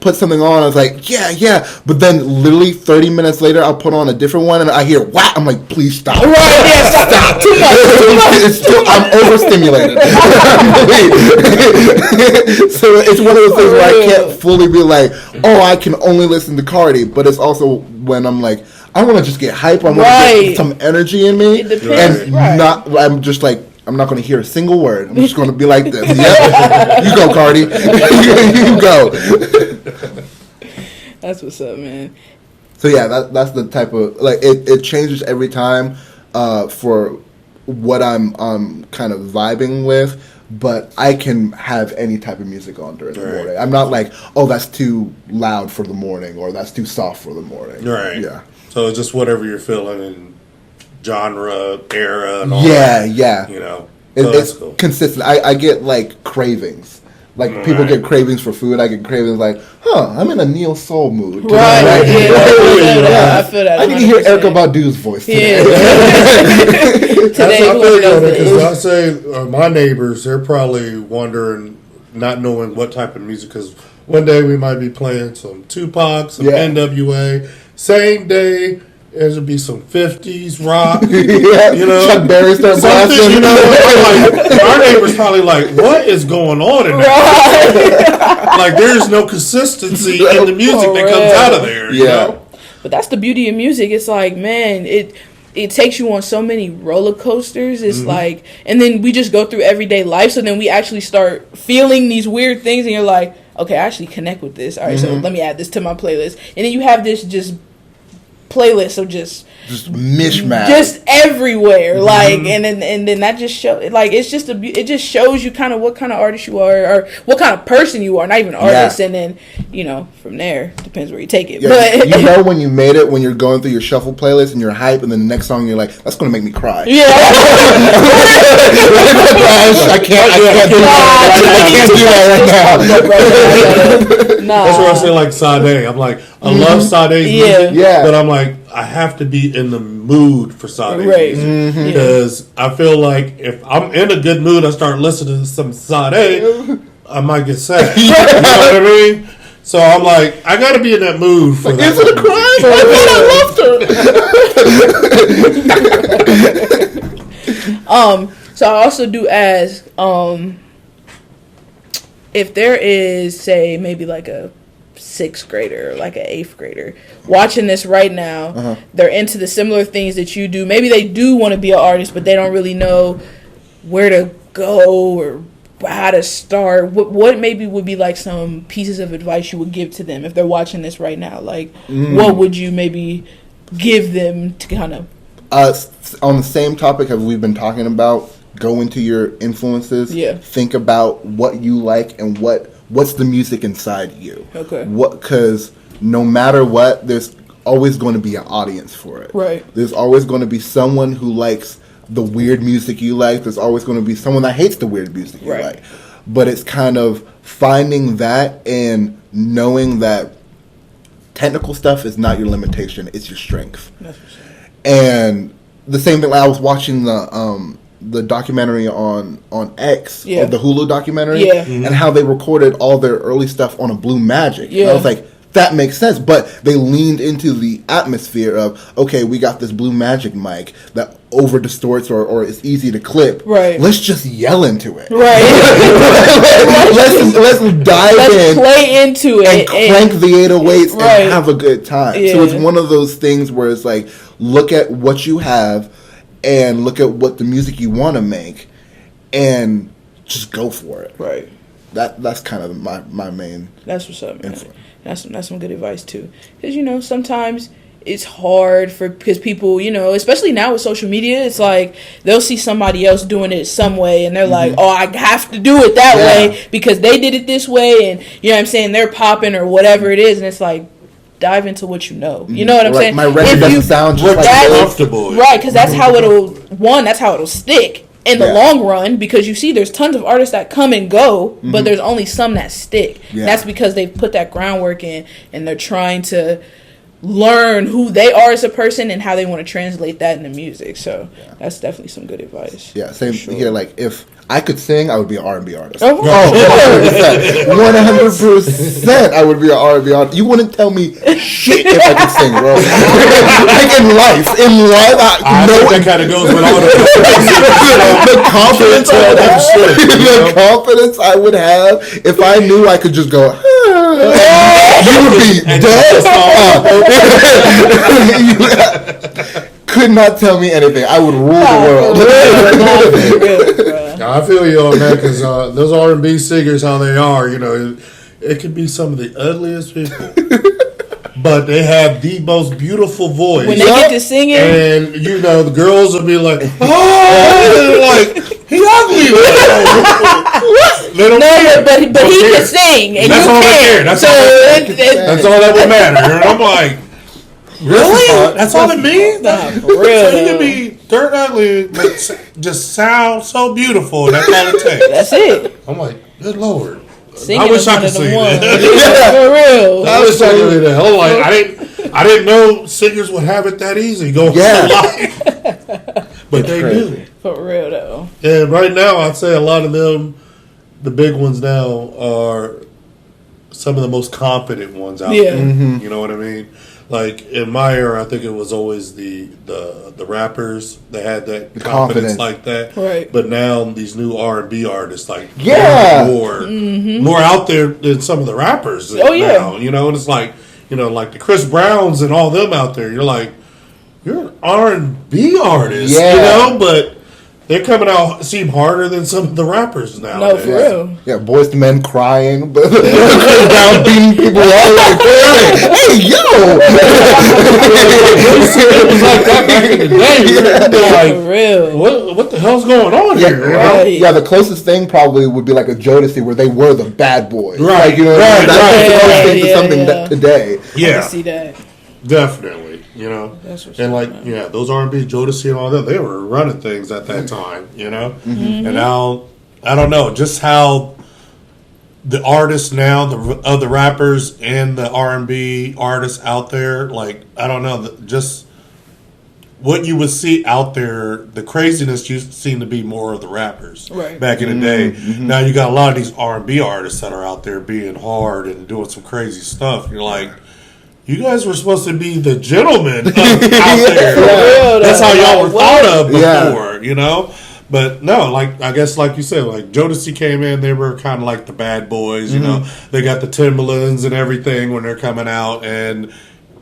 put something on, I was like, yeah, but then literally 30 minutes later, I'll put on a different one, and I hear whack, I'm like, please stop. Right, yeah, stop. Too much. I'm overstimulated. So it's one of those things where I can't fully be like, oh, I can only listen to Carti, but it's also when I'm like, I want to just get hype, I want to get some energy in me, It depends. and I'm just like, I'm not going to hear a single word. I'm just going to be like this. Yep. You go, Cardi. You go. That's what's up, man. So yeah, that's the type of like it changes every time for what I'm kind of vibing with. But I can have any type of music on during the morning. I'm not like, oh, that's too loud for the morning or that's too soft for the morning. Right. Yeah. So it's just whatever you're feeling and genre, era, and all that. Yeah. You know, so it's cool. consistent. I get like cravings. Like people get cravings for food. I get cravings like, I'm in a neo soul mood. Right. I feel that. I need to hear Erykah Badu's voice today. Today, I feel you because I say my neighbors, they're probably wondering, not knowing what type of music. Because one day we might be playing some Tupac, some NWA. Same day, there'll be some 50s rock. You know, Chuck Berry start blasting. You know, like, our neighbors probably like, what is going on in there? Like, there's no consistency in the music that comes out of there. You know? But that's the beauty of music. It's like, man, it takes you on so many roller coasters. It's like, and then we just go through everyday life. So then we actually start feeling these weird things, and you're like, okay, I actually connect with this. All right, so let me add this to my playlist. And then you have this just playlist of just mishmash, just everywhere. Like, and then that just show like it just shows you kind of what kind of artist you are or what kind of person you are. Not even artist, and then from there depends where you take it. But you know when you made it when you're going through your shuffle playlist and you're hype, and then the next song you're like, that's gonna make me cry. Yeah, I can't do that right now. That's where I say like Sade. I'm like, I love Sade's music, but I'm like, I have to be in the mood for Sade's music because I feel like if I'm in a good mood, I start listening to some Sade, I might get sad. You know what I mean? So I'm like, I got to be in that mood for that. Is it a cry? I loved her. So I also do ask, if there is, say, maybe like a 6th grader or like an 8th grader watching this right now, they're into the similar things that you do. Maybe they do want to be an artist, but they don't really know where to go or how to start. What maybe would be like some pieces of advice you would give to them if they're watching this right now? Like, what would you maybe give them to kind of... on the same topic as we've been talking about, go into your influences. Think about what you like and what's the music inside you. Okay. Because no matter what, there's always going to be an audience for it. Right. There's always going to be someone who likes the weird music you like. There's always going to be someone that hates the weird music you like. But it's kind of finding that and knowing that technical stuff is not your limitation. It's your strength. That's for sure. And the same thing, like I was watching the documentary on X, or the Hulu documentary, and how they recorded all their early stuff on a Blue Magic. And I was like, that makes sense. But they leaned into the atmosphere of, okay, we got this Blue Magic mic that over distorts or is easy to clip. Right. Let's just yell into it. Right. let's dive in. Play into it. And crank the 808s and have a good time. So it's one of those things where it's like, look at what you have and look at what the music you want to make and just go for it. Right. That's kind of my main. That's what's up, man. That's some good advice too. Because sometimes it's hard because people, especially now with social media, it's like they'll see somebody else doing it some way and they're like, oh, I have to do it that way because they did it this way, and you know what I'm saying, they're popping or whatever it is, and it's like, dive into what you know. You know what I'm saying? My record doesn't sound just like comfortable. Right, because that's how it'll stick in the long run, because you see there's tons of artists that come and go, but there's only some that stick. That's because they've put that groundwork in and they're trying to learn who they are as a person and how they want to translate that into music. So that's definitely some good advice. Yeah, same here. Like, if I could sing, I would be an R&B artist. 100%. 100%. I would be an R&B artist. You wouldn't tell me shit if I could sing, bro. Like in life, I know that kind of goes with all the confidence. The confidence I would have if I knew I could just go. You would be dead. could not tell me anything. I would rule the world. I feel you on that because those R&B singers, how they are, it could be some of the ugliest people. But they have the most beautiful voice. When they get to singing. And, the girls will be like, oh, like, he ugly. They don't care. But he can sing. And that's all they care. That's all that would matter. And I'm like, really? That's all it means? For real. So you can be dirt ugly, but just sound so beautiful. That's all it takes. That's it. I'm like, good Lord. Singing I wish I could sing that. For real. I wish I could do that. I'm like, I didn't know singers would have it that easy going through life. But they do. For real, though. And right now, I'd say a lot of them, the big ones now, are some of the most confident ones out there. Mm-hmm. You know what I mean? Like, in my era, I think it was always the rappers that had that confidence like that. Right. But now, these new R&B artists, like, more out there than some of the rappers now, and it's like, like the Chris Browns and all them out there, you're like, you're an R&B artist, but they're coming out seem harder than some of the rappers now. No, for real. Yeah, Boys to Men crying, but down beating people all like, hey, yo! It was like that back in the day. Like, for real. What the hell's going on here? Right. Yeah, the closest thing probably would be like a Jodeci where they were the bad boys. Right. Like, that's the closest thing to something today. Yeah. I can see that. Definitely. And like, those R&B, Jodeci and all that, they were running things at that time, Mm-hmm. And now, I don't know, just how the artists now, the rappers and the R&B artists out there, like, I don't know, just what you would see out there, the craziness used to seem to be more of the rappers back in the day. Mm-hmm. Now you got a lot of these R&B artists that are out there being hard and doing some crazy stuff. You're like, you guys were supposed to be the gentlemen out there. That's how y'all were thought of before, But no, like I guess like you said, like Jodeci came in, they were kind of like the bad boys, They got the Timberlands and everything when they're coming out, and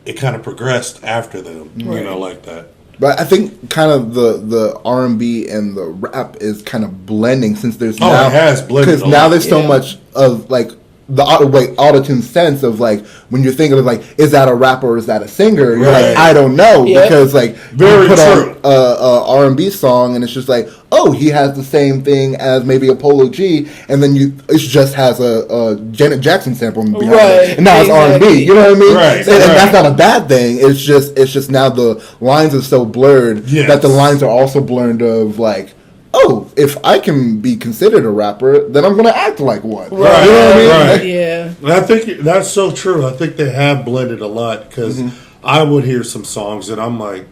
it kind of progressed after them, like that. But I think kind of the R&B and the rap is kind of blending since there's now, it has blended because now there's so much of like the auto-tune sense of like when you're thinking of like, is that a rapper or is that a singer? You're like, I don't know, because like very you put true. on a R&B song and it's just like, oh, he has the same thing as maybe a Polo G, and then it just has a Janet Jackson sample behind it, and now it's R&B. You know what I mean? Right. And that's not a bad thing. It's just now the lines are so blurred that the lines are also blurred of like, oh, if I can be considered a rapper, then I'm going to act like one. Right. You know what I mean? Right. Yeah. And I think that's so true. I think they have blended a lot because I would hear some songs and I'm like,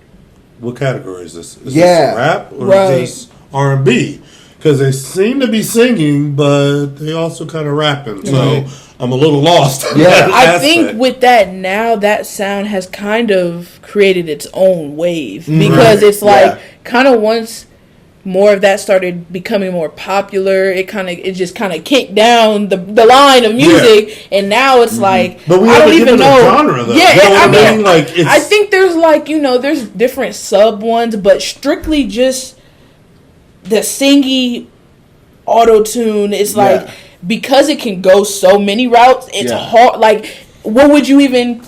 what category is this? Is this rap or is this R&B? Because they seem to be singing, but they also kind of rapping. So I'm a little lost. I think with that now, that sound has kind of created its own wave because it's like kind of once more of that started becoming more popular, it just kind of kicked down the line of music, and now it's like, but we I don't even know. Genre, though. I mean, like, I think there's like, there's different sub ones, but strictly just the singy auto-tune is like, because it can go so many routes, it's hard. Like, what would you even?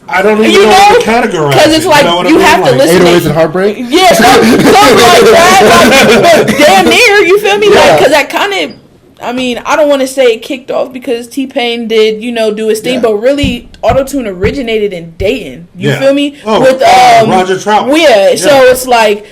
I don't even know how to categorize it. Because it's like, you have to listen. 808s and Heartbreak? Yeah, something like that. Like, but damn near, you feel me? Like, because that kind of, I mean, I don't want to say it kicked off because T-Pain did, do his thing, but really, autotune originated in Dayton. You feel me? Oh, with Roger Trout. Yeah, so it's like,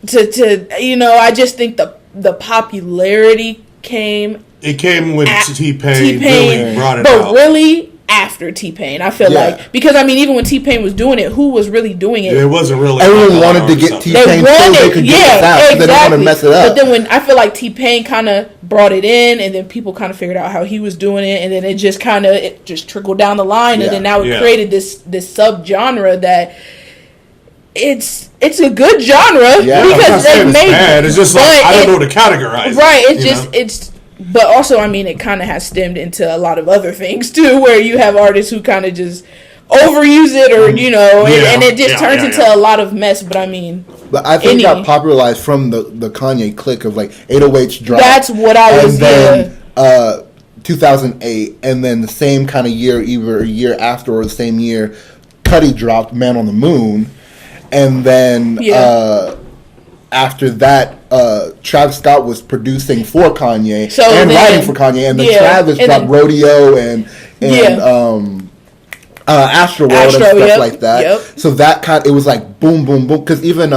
I just think the popularity came. It came when T-Pain really brought it out. But really, after T-Pain, I feel like, because I mean, even when T-Pain was doing it, who was really doing it? It wasn't really. Everyone wanted to get T-Pain so they could get it out. They didn't want to mess it up. But then when I feel like T-Pain kind of brought it in, and then people kind of figured out how he was doing it, and then it just trickled down the line, and then now it created this sub-genre that it's a good genre because they made bad. It's just like I don't know to categorize. Right. It's. But also, I mean, it kind of has stemmed into a lot of other things, too, where you have artists who kind of just overuse it or and it just turns into a lot of mess. But I mean, but I think it got popularized from the Kanye clique of like 808s drop. That's what I was. And then 2008, and then the same kind of year, either a year after or the same year, Cudi dropped "Man on the Moon," and then after that, Travis Scott was producing for Kanye and writing for Kanye, and then Travis dropped "Rodeo" and Astroworld and stuff like that. Yep. So that it was like boom, boom, boom. Because even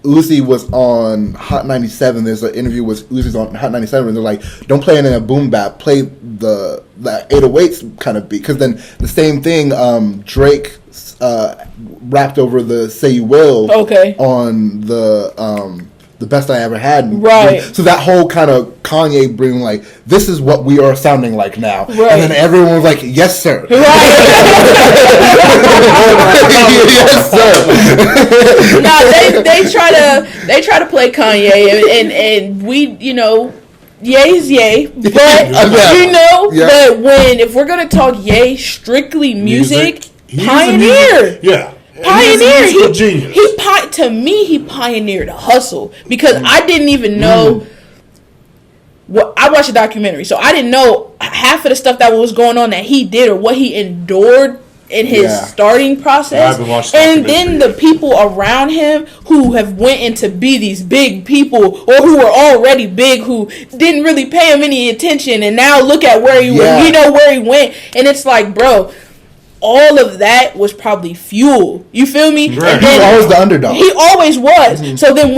Uzi was on Hot 97. There's an interview with Uzi's on Hot 97, and they're like, "Don't play it in a boom bap. Play the 808s kind of beat." Because then the same thing, Drake rapped over the "Say You Will" on the Best I Ever Had. Right. So that whole kind of Kanye bringing like, this is what we are sounding like now. Right. And then everyone was like, yes, sir. Right. Yes, sir. No, they try to play Kanye and we, Ye's Ye, but but if we're gonna talk Ye strictly music pioneer. Pioneer. He pioneered hustle because I didn't even know. I watched a documentary, so I didn't know half of the stuff that was going on that he did or what he endured in his starting process. And then the people around him who have went into be these big people or who were already big who didn't really pay him any attention, and now look at where he went. Where he went, and it's like, bro, all of that was probably fuel. You feel me? Right. He was always the underdog. He always was. Mm-hmm. So then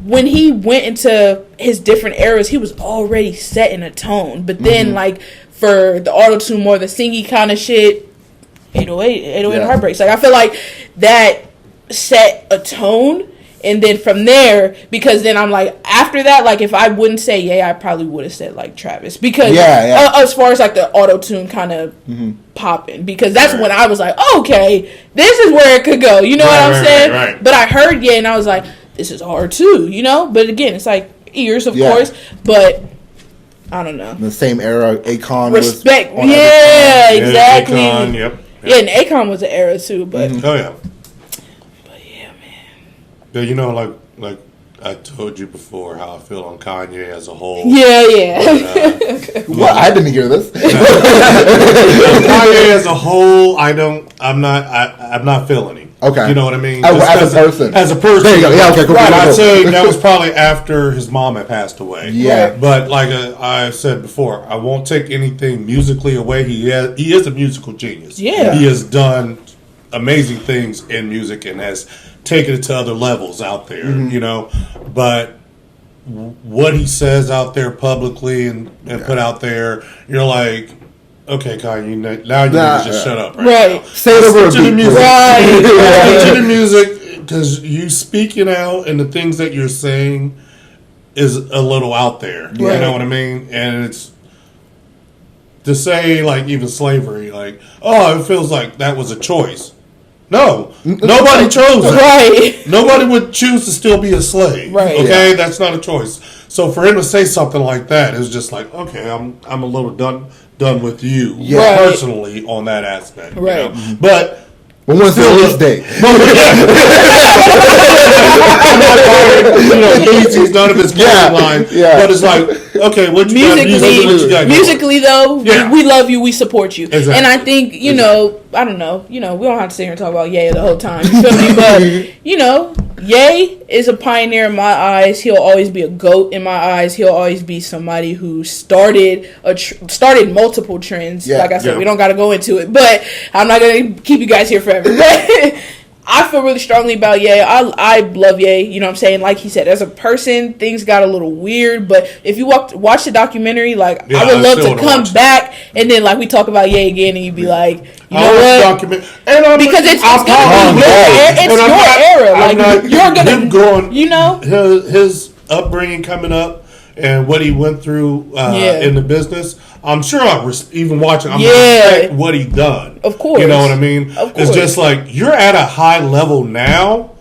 when he went into his different eras, he was already setting a tone. But then, like, for the auto-tune, more the singy kind of shit, 808 Heartbreaks. Like, I feel like that set a tone. And then from there, because then I'm like, after that, like, if I wouldn't say I probably would have said, like, Travis. Because as far as, like, the auto-tune kind of popping. Because that's when I was like, okay, this is where it could go. You know what I'm saying? Right. But I heard and I was like, this is hard, too, But, again, it's, like, ears, of course. But I don't know. In the same era, Akon Respect. was Exactly. Akon, yep. Yeah, and Akon was an era, too. But oh, yeah. Yeah, like I told you before, how I feel on Kanye as a whole. Yeah. But, well, I didn't hear this. Kanye as a whole, I'm not feeling him. Okay. You know what I mean? As a person. As a person. There you go. Yeah, okay, cool. Right, I'd say that was probably after his mom had passed away. Yeah. But like I said before, I won't take anything musically away. He is a musical genius. Yeah. He has done amazing things in music and has taken it to other levels out there, but what he says out there publicly and put out there, you're like, okay, Kanye, now you need to just shut up. Right. Say it over to the music. Right. To the music, because you speaking out and the things that you're saying is a little out there. Right. You know what I mean? And it's to say, like, even slavery, like, oh, it feels like that was a choice. No, nobody chose it. Right. Nobody would choose to still be a slave. Right. Okay, that's not a choice. So for him to say something like that is just like, okay, I'm a little done with you personally on that aspect. Right. But when was this day? KEEZY's none of his line. Yeah. But it's like, okay, what you got? Musically, though, we love you, we support you. Exactly. And I think, I don't know, we don't have to sit here and talk about Ye the whole time. You feel me? But, Ye is a pioneer in my eyes. He'll always be a GOAT in my eyes. He'll always be somebody who started multiple trends. Yeah. Like I said, we don't got to go into it, but I'm not going to keep you guys here forever. But I feel really strongly about Ye. I love Ye. You know what I'm saying? Like he said, as a person, things got a little weird. But if you watch the documentary, like, I would love to come back and then, like, we talk about Ye again, and you'd be like, you know what? Because it's your era. Like, you're gonna, his upbringing coming up and what he went through in the business. I'm sure even watching, I'm going to respect what he done. Of course. You know what I mean? Of course. It's just like, you're at a high level now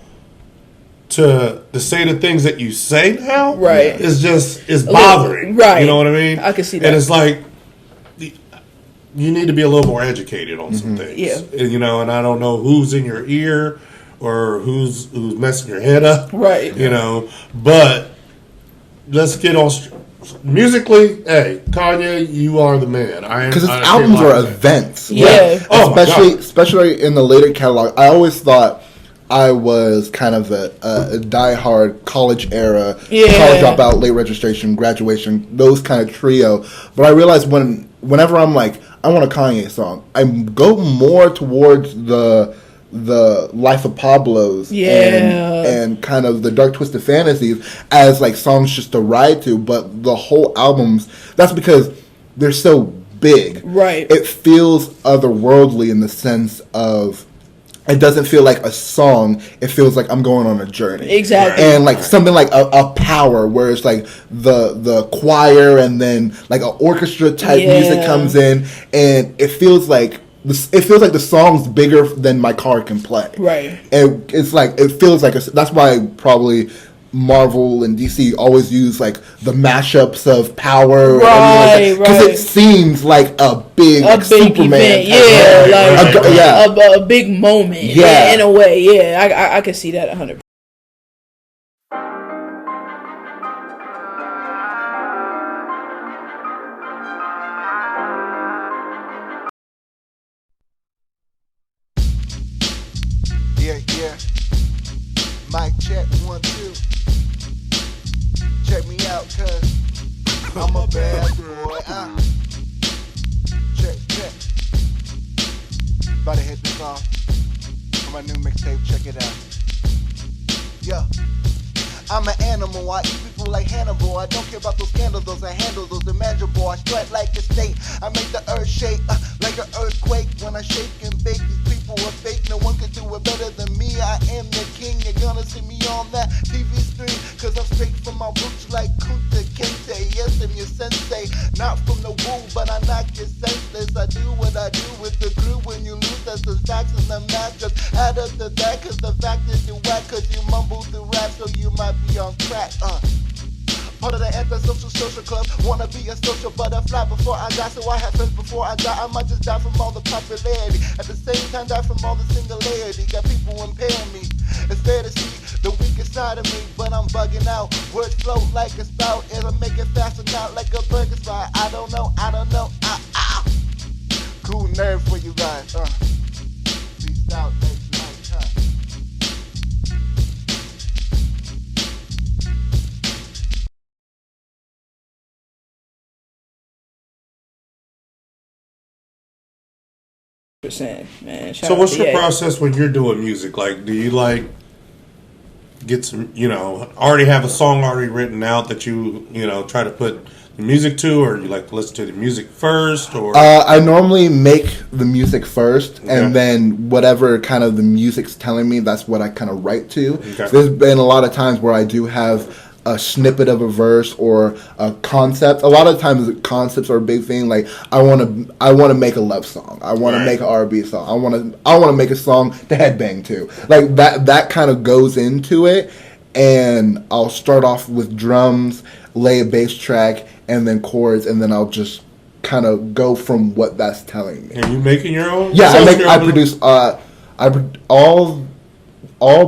to say the things that you say now. Right. It's bothering. Right. You know what I mean? I can see that. And it's like, you need to be a little more educated on some things. Yeah. You know, and I don't know who's in your ear or who's messing your head up. Right. You know, but let's get on musically. Hey, Kanye, you are the man. Because his albums are events. Yeah. Right? Oh, especially in the later catalog. I always thought I was kind of a diehard college era, college dropout, late registration, graduation, those kind of trio. But I realized whenever I'm like, I want a Kanye song, I go more towards the Life of Pablo's and kind of the Dark Twisted Fantasies as like songs just to ride to. But the whole albums, that's because they're so big. Right. It feels otherworldly in the sense of, it doesn't feel like a song. It feels like I'm going on a journey. Exactly. And like something like a Power, where it's like the choir and then like an orchestra type music comes in, and it feels like the song's bigger than my car can play. Right. And it's like, it feels like that's why probably Marvel and DC always use like the mashups of Power, right? Because it seems like a big Superman event, a big moment, in a way. I can see that 100%. Yeah. Mic check 1 2. Check me out, cuz I'm a bad boy. Check. About to hit this off for my new mixtape. Check it out. Yeah. I'm an animal, I eat people like Hannibal. I don't care about those scandals, those I handle, those imaginable. I strike like a state, I make the earth shake like an earthquake. When I shake and bake, these people are fake. No one can do it better than me. I am the king, you're gonna see me on that TV screen, cause I'm straight from my roots like Kunta Kinte. Yes, I'm your sensei, not from the woo, but I knock you senseless. I do what I do with the crew. When you lose, that's the facts and the math. Just add up to that, cause the fact is you whack, cause you mumble through rap, so you might be on crack. Part of the antisocial social club. Wanna be a social butterfly before I die, so I have friends before I die. I might just die from all the popularity, at the same time die from all the singularity. Got people impairing me. It's fair to see the weakest side of me, but I'm bugging out. Words float like a spout, it'll make it faster, not like a burger spot. I don't know. Cool nerd for you guys. Peace out, next night. Man, so what's your process when you're doing music? Like, do you like get some, already have a song already written out that you try to put the music to, or you like to listen to the music first? Or I normally make the music first, and then whatever kind of the music's telling me, that's what I kind of write to. Okay. There's been a lot of times where I do have a snippet of a verse or a concept. A lot of times concepts are a big thing. Like I want to make a love song. I want to make an R&B song. I want to make a song to headbang to. Like that kind of goes into it. And I'll start off with drums, lay a bass track, and then chords, and then I'll just kind of go from what that's telling me. Are you making your own? Yeah, I produce all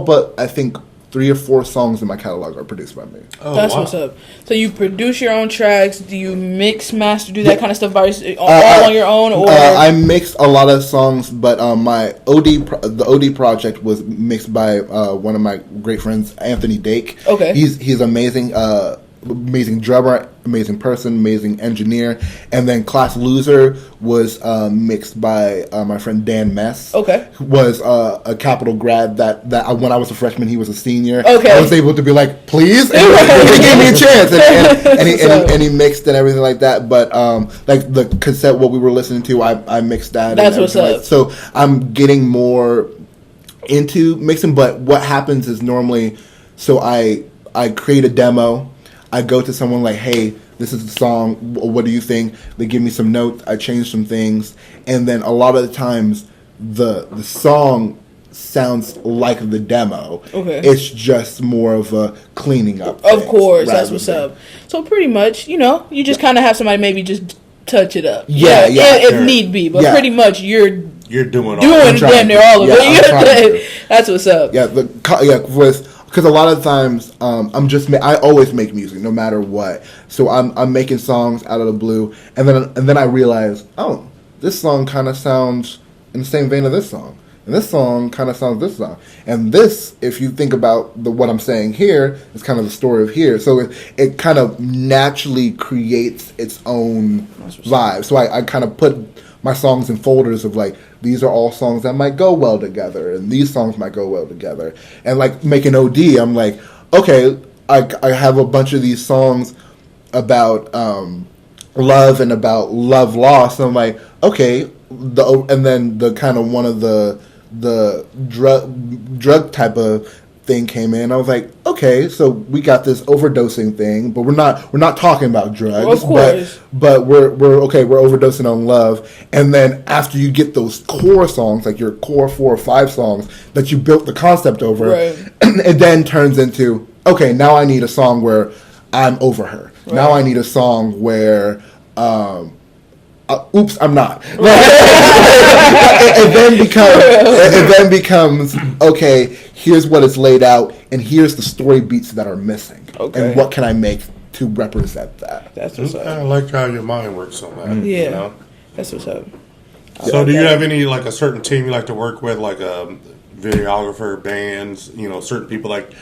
but I think 3 or 4 songs in my catalog are produced by me. Oh, that's what's up. So you produce your own tracks? Do you mix, master, do that kind of stuff all on your own? Or I mix a lot of songs, but my the OD project was mixed by one of my great friends, Anthony Dake. Okay, he's amazing. Amazing drummer, amazing person, amazing engineer. And then Class Loser was mixed by my friend Dan Mess. Okay. Who was a Capital grad that when I was a freshman, he was a senior. Okay. I was able to be like, please? And he gave me a chance. And he mixed and everything like that. But like the cassette, what we were listening to, I mixed that. That's what's up. So I'm getting more into mixing. But what happens is normally, so I create a demo. I go to someone like, hey, this is the song. What do you think? They give me some notes. I change some things. And then a lot of the times, the song sounds like the demo. Okay. It's just more of a cleaning up. Of course. That's what's up. So pretty much, you just kind of have somebody maybe just touch it up. Yeah. If need be, but pretty much you're doing damn near all of it. That's what's up. Yeah, because a lot of times I always make music no matter what. So I'm making songs out of the blue, and then I realize, oh, this song kind of sounds in the same vein of this song. And this song kind of sounds this song. And this, if you think about what I'm saying here, is kind of the story of here. So it kind of naturally creates its own vibe. So I kind of put my songs in folders of like, these are all songs that might go well together. And these songs might go well together. And like making OD, I'm like, okay, I have a bunch of these songs about love and about love lost. And I'm like, okay, and then the kind of one of the drug type of thing came in. I was like, okay, so we got this overdosing thing, but we're not talking about drugs. Well, of course. But we're okay, we're overdosing on love. And then after you get those core songs, like your core 4 or 5 songs that you built the concept over, it then turns into, okay, now I need a song where I'm over her. Right. Now I need a song where oops, I'm not. It then becomes okay. Here's what is laid out, and here's the story beats that are missing. Okay. And what can I make to represent that? That's what's up. I like how your mind works on that. Yeah, you know? That's what's up. So, do you have any like a certain team you like to work with, like a videographer, bands, certain people like?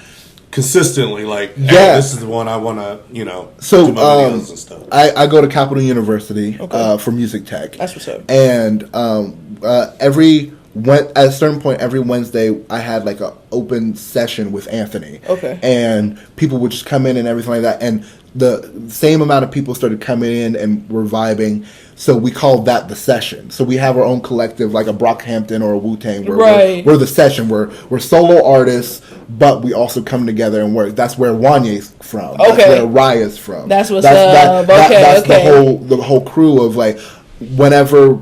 Consistently, like, hey, this is the one I want to, do my videos and stuff. I go to Capital University for music tech. That's what's up. And at a certain point every Wednesday, I had like an open session with Anthony. Okay. And people would just come in and everything like that. And the same amount of people started coming in and were vibing. So we called that the session. So we have our own collective, like a Brockhampton or a Wu-Tang, where we're the session. We're solo artists, but we also come together and work. That's where Wanye's from. Okay. That's where Raya's from. That's what's up. That's the whole crew of like, whenever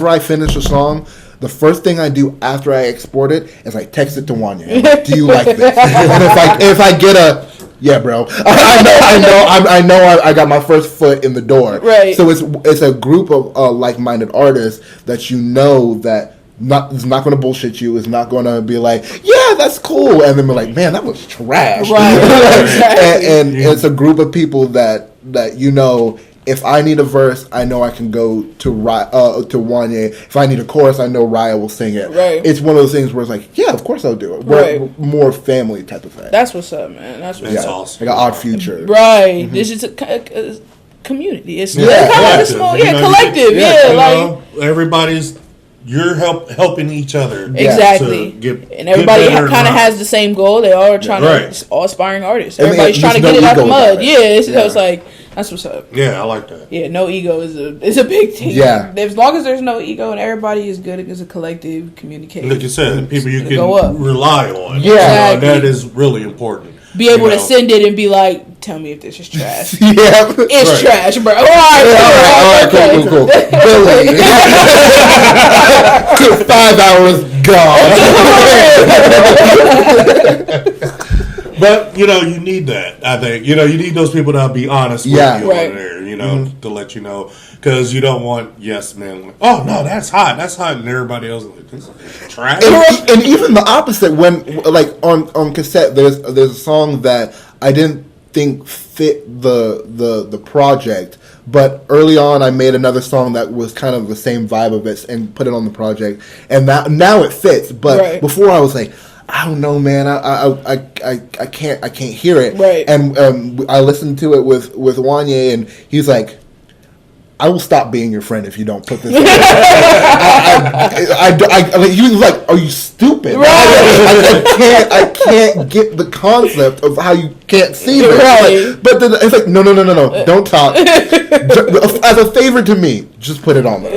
I finish a song, the first thing I do after I export it is I text it to Wanye. I'm like, do you like this? And if I get a yeah, bro. I know. I got my first foot in the door. Right. So it's a group of like-minded artists that that is not going to bullshit you. Is not going to be like, yeah, that's cool, and then be like, man, that was trash. Right. Exactly. and it's a group of people that if I need a verse, I know I can go to Wanye. If I need a chorus, I know Raya will sing it. Right. It's one of those things where it's like, yeah, of course I'll do it. We're more family type of thing. That's what's up, man. That's what's up. Awesome. Like an Odd Future. Right. Mm-hmm. This is a community. It's kind of like a small, collective. Like everybody's. You're helping each other. Exactly. And everybody kind of has the same goal. They all are trying to, all aspiring artists. Everybody's trying to get it out the mud. So it's like, that's what's up. Yeah, I like that. Yeah, no ego is a big thing. Yeah. As long as there's no ego and everybody is good as a collective communication. Like you said, people you can rely on. Yeah. That is really important. Be able to send it and be like, tell me if this is trash. It's trash, bro. All right, cool. Billy. 5 hours gone. But, you need that, I think. You need those people that'll be honest with you on there, to let you know. Because you don't want yes men. Like, oh, no, that's hot. And everybody else is like, this is trash. And even the opposite, when, like, on cassette, there's a song that I didn't think fit the project. But early on, I made another song that was kind of the same vibe of it and put it on the project. And now it fits. But before I was like, I don't know, man. I can't hear it. Right. And I listened to it with Wanye, and he's like, I will stop being your friend if you don't put this. He was like, "Are you stupid? Right. I can't get the concept of how you can't see this." Right. But then it's like, no, don't talk. As a favor to me, just put it on there,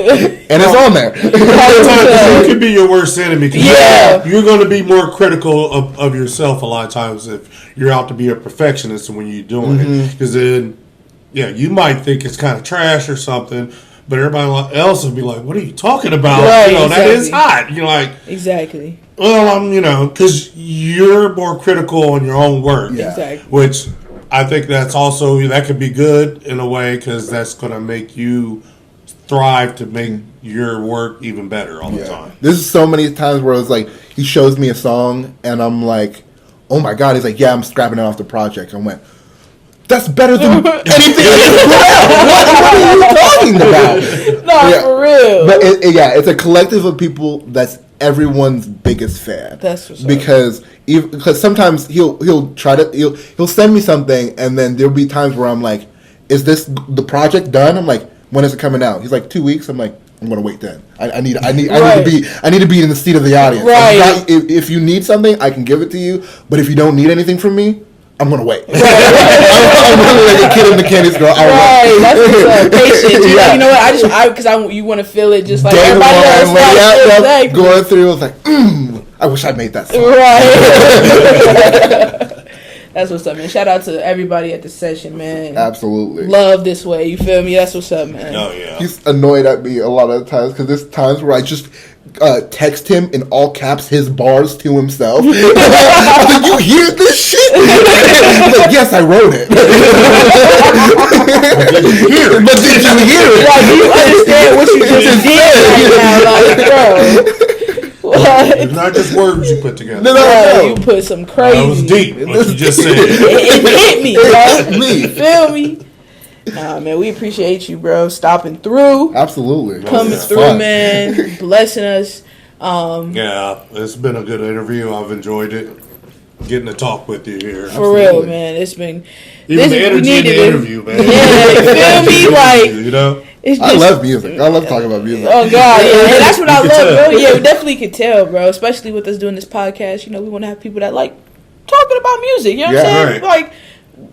and it's on there. You could be your worst enemy. You're going to be more critical of yourself a lot of times if you're out to be a perfectionist when you're doing it, because then. Yeah, you might think it's kind of trash or something, but everybody else will be like, "What are you talking about? Right, that is hot." You're like, exactly. Well, because you're more critical on your own work, Exactly. Which I think that's also, that could be good in a way because that's going to make you thrive to make your work even better all the time. There's so many times where it's like, he shows me a song and I'm like, oh my God. He's like, yeah, I'm scrapping it off the project. I went, that's better than anything what are you talking about? No, for real. But it's a collective of people that's everyone's biggest fan. That's what's up. Because sometimes he'll send me something and then there'll be times where I'm like, is this the project done? I'm like, when is it coming out? He's like, 2 weeks. I'm like, I'm gonna wait then. I need to be in the seat of the audience. Right. If you need something, I can give it to you. But if you don't need anything from me, I'm gonna wait. Right. I'm really like a kid in the candy store. Right, that's what's up. Patience. You know what? Because you want to feel it just like everybody else. Going through, I was like, I wish I made that song. Right. That's what's up, man. Shout out to everybody at the session, man. Absolutely. Love this way. You feel me? That's what's up, man. Oh, yeah. He's annoyed at me a lot of times because there's times where I just text him in all caps his bars to himself. I was like, you hear this shit? He's like, yes, I wrote it. But did you hear it? Like, do you understand what you just did right now? Like, bro. It's not just words you put together. No. You put some crazy. That was deep. What you just said. It hit me, bro. You feel me? Nah, man, we appreciate you, bro. Stopping through. Absolutely. Coming through, man. Blessing us. Yeah, it's been a good interview. I've enjoyed it. Getting to talk with you here. For real, man. It's been... Even the energy in the interview, man. Yeah, you feel me? Like... You know? I love music. I love talking about music. Oh, God, yeah. And that's what I love, bro. Yeah, we definitely could tell, bro. Especially with us doing this podcast. You know, we want to have people that like talking about music. You know what I'm saying? Right. Like,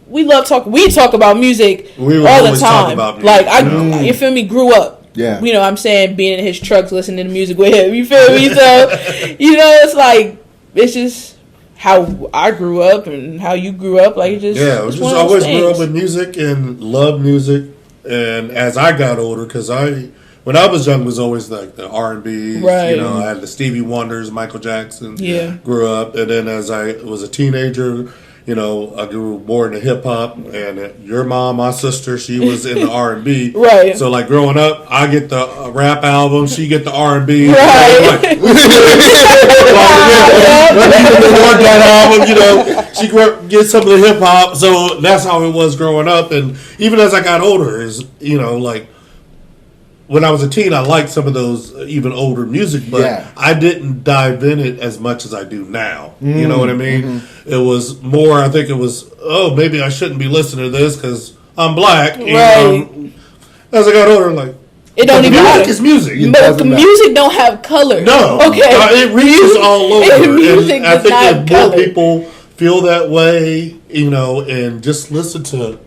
we talk about music all the time. Like, you feel me? Grew up. Yeah. You know what I'm saying? Being in his trucks, listening to music with him. You feel me? So, you know, it's like, it's just how I grew up and how you grew up. Like, it's just... Yeah, I just always grew up with music and loved music. And as I got older, because when I was young, was always like the R&B. Right. You know, I had the Stevie Wonders, Michael Jackson. Yeah. Grew up, and then as I was a teenager, you know, I grew more into hip hop. And your mom, my sister, she was in the R&B. Right. So like growing up, I get the rap album, she get the R&B. Right. That album, you know, she gets some of the hip hop. So that's how it was growing up. And even as I got older, is, you know, like when I was a teen, I liked some of those even older music, but I didn't dive in it as much as I do now. You know what I mean? It was more, I think it was, maybe I shouldn't be listening to this because I'm black. Right. As I got older, like, it don't even matter. It's music. But the music don't have color. No. Okay. It reaches all over. Music I think that more color. people feel that way, you know, and just listen to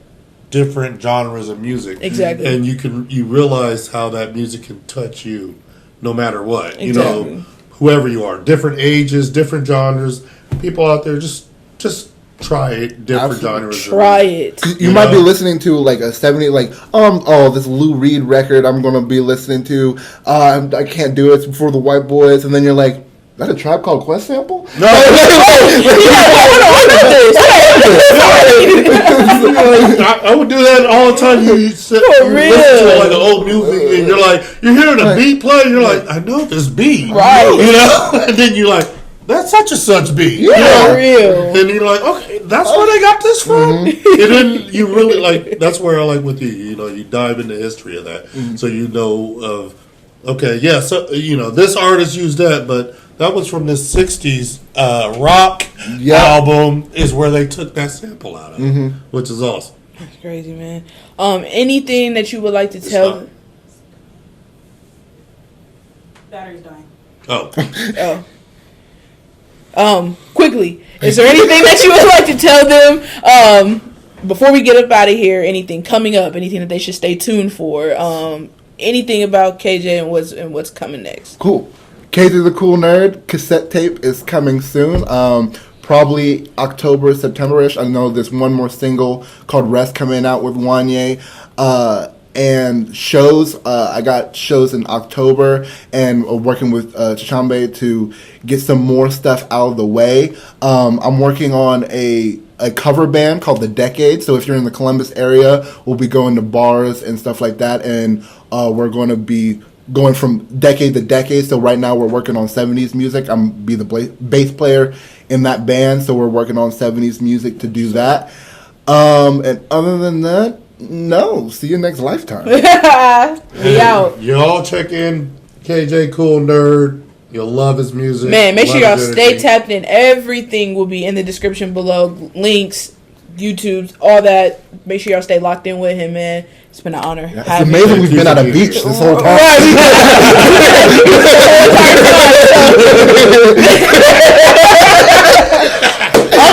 different genres of music. Exactly. And you realize how that music can touch you no matter what. Exactly. You know, whoever you are. Different ages, different genres. People out there, just try it. Different genres. Try it. You might be listening to like a 70, like, this Lou Reed record I'm going to be listening to. I can't do it. It's for the white boys. And then you're like, that a Tribe Called Quest sample? No. I would do that all the time. You listen to like an old music and you're like, you're hearing a beat play and you're like, I know this beat. Right. You know? And then you're like, that's such and such beat. Yeah, you know? real. And you're like, okay, that's where they got this from? And then you really like, that's where I like with you, you know, you dive into the history of that. So you know of, okay, yeah, so, you know, this artist used that, but that was from the 60s rock album is where they took that sample out of, which is awesome. That's crazy, man. Anything that you would like to tell? Battery's dying. Quickly, is there anything that you would like to tell them before we get up out of here? Anything coming up? Anything that they should stay tuned for? Anything about KJ and what's coming next? Cool. KEEZY the Coolnerd cassette tape is coming soon. Probably October, September-ish. I know there's one more single called Rest coming out with Wanye. And shows, I got shows in October and working with Chichambe to get some more stuff out of the way. I'm working on a a cover band called The Decade. So if you're in the Columbus area, we'll be going to bars and stuff like that. And we're going to be going from decade to decade. So right now we're working on 70s music. I'm be the bass player in that band. So we're working on 70s music to do that. And other than that, no. See you next lifetime. We out. Y'all check in KJ Coolnerd. You'll love his music. Man, make sure y'all stay tapped in. Everything will be in the description below. Links, YouTube, all that. Make sure y'all stay locked in with him, man. It's been an honor. Yeah, it's amazing we've been at a beach this whole time.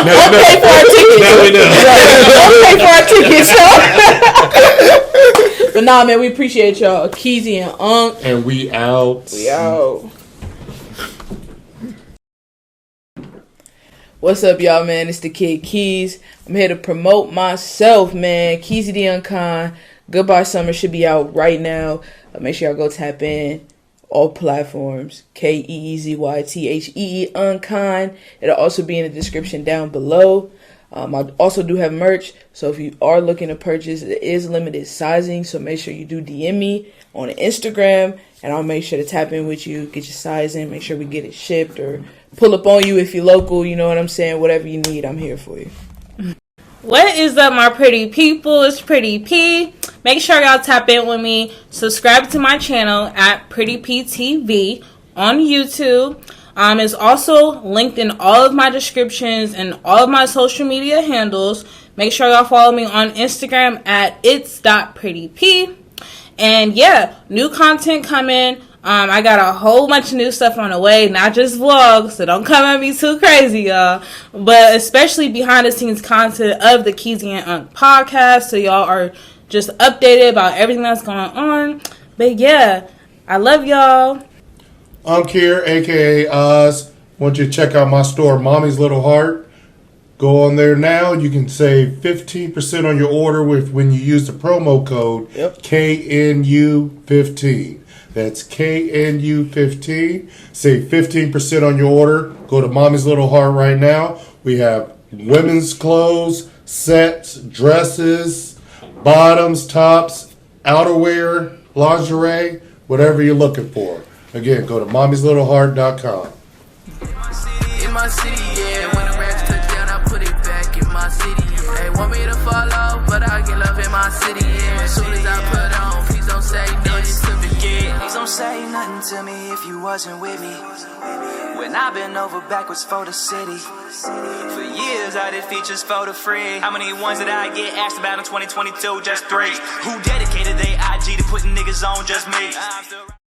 I'll pay for our tickets. Now we know. I'll pay for our tickets. But nah, man, we appreciate y'all. KEEZY and Unk. And we out. We out. What's up, y'all, man? It's the kid Keys. I'm here to promote myself, man. KEEZY the Unkon. Goodbye Summer should be out right now. Make sure y'all go tap in. All platforms. KEEZYTHEE Unkon. It'll also be in the description down below. I also do have merch. So if you are looking to purchase, it is limited sizing. So make sure you do DM me on Instagram. And I'll make sure to tap in with you. Get your sizing. Make sure we get it shipped or pull up on you if you're local. You know what I'm saying? Whatever you need, I'm here for you. What is up, my pretty people? It's Pretty P. Make sure y'all tap in with me. Subscribe to my channel at Pretty P TV on YouTube. It's also linked in all of my descriptions and all of my social media handles. Make sure y'all follow me on Instagram at its.prettyp. And yeah, new content coming. I got a whole bunch of new stuff on the way, not just vlogs, so don't come at me too crazy, y'all. But especially behind the scenes content of the KEEZY and Unk podcast, so y'all are just updated about everything that's going on. But yeah, I love y'all. Unk here, aka Oz. Want you to check out my store, Mommy's Little Heart. Go on there now. You can save 15% on your order when you use the promo code KNU15. That's KNU15. Save 15% on your order. Go to Mommy's Little Heart right now. We have women's clothes, sets, dresses, bottoms, tops, outerwear, lingerie, whatever you're looking for. Again, go to mommyslittle.heart.com. In my city, yeah. When the racks touch down, I put it back in my city, yeah. They want me to follow, but I get love in my city, yeah. As soon as I put on, please don't say nothing to forget. Please don't say nothing to me if you wasn't with me. When I've been over backwards for the city. For years I did features for the free. How many ones did I get asked about in 2022? Just 3. Who dedicated their IG to putting niggas on? Just me.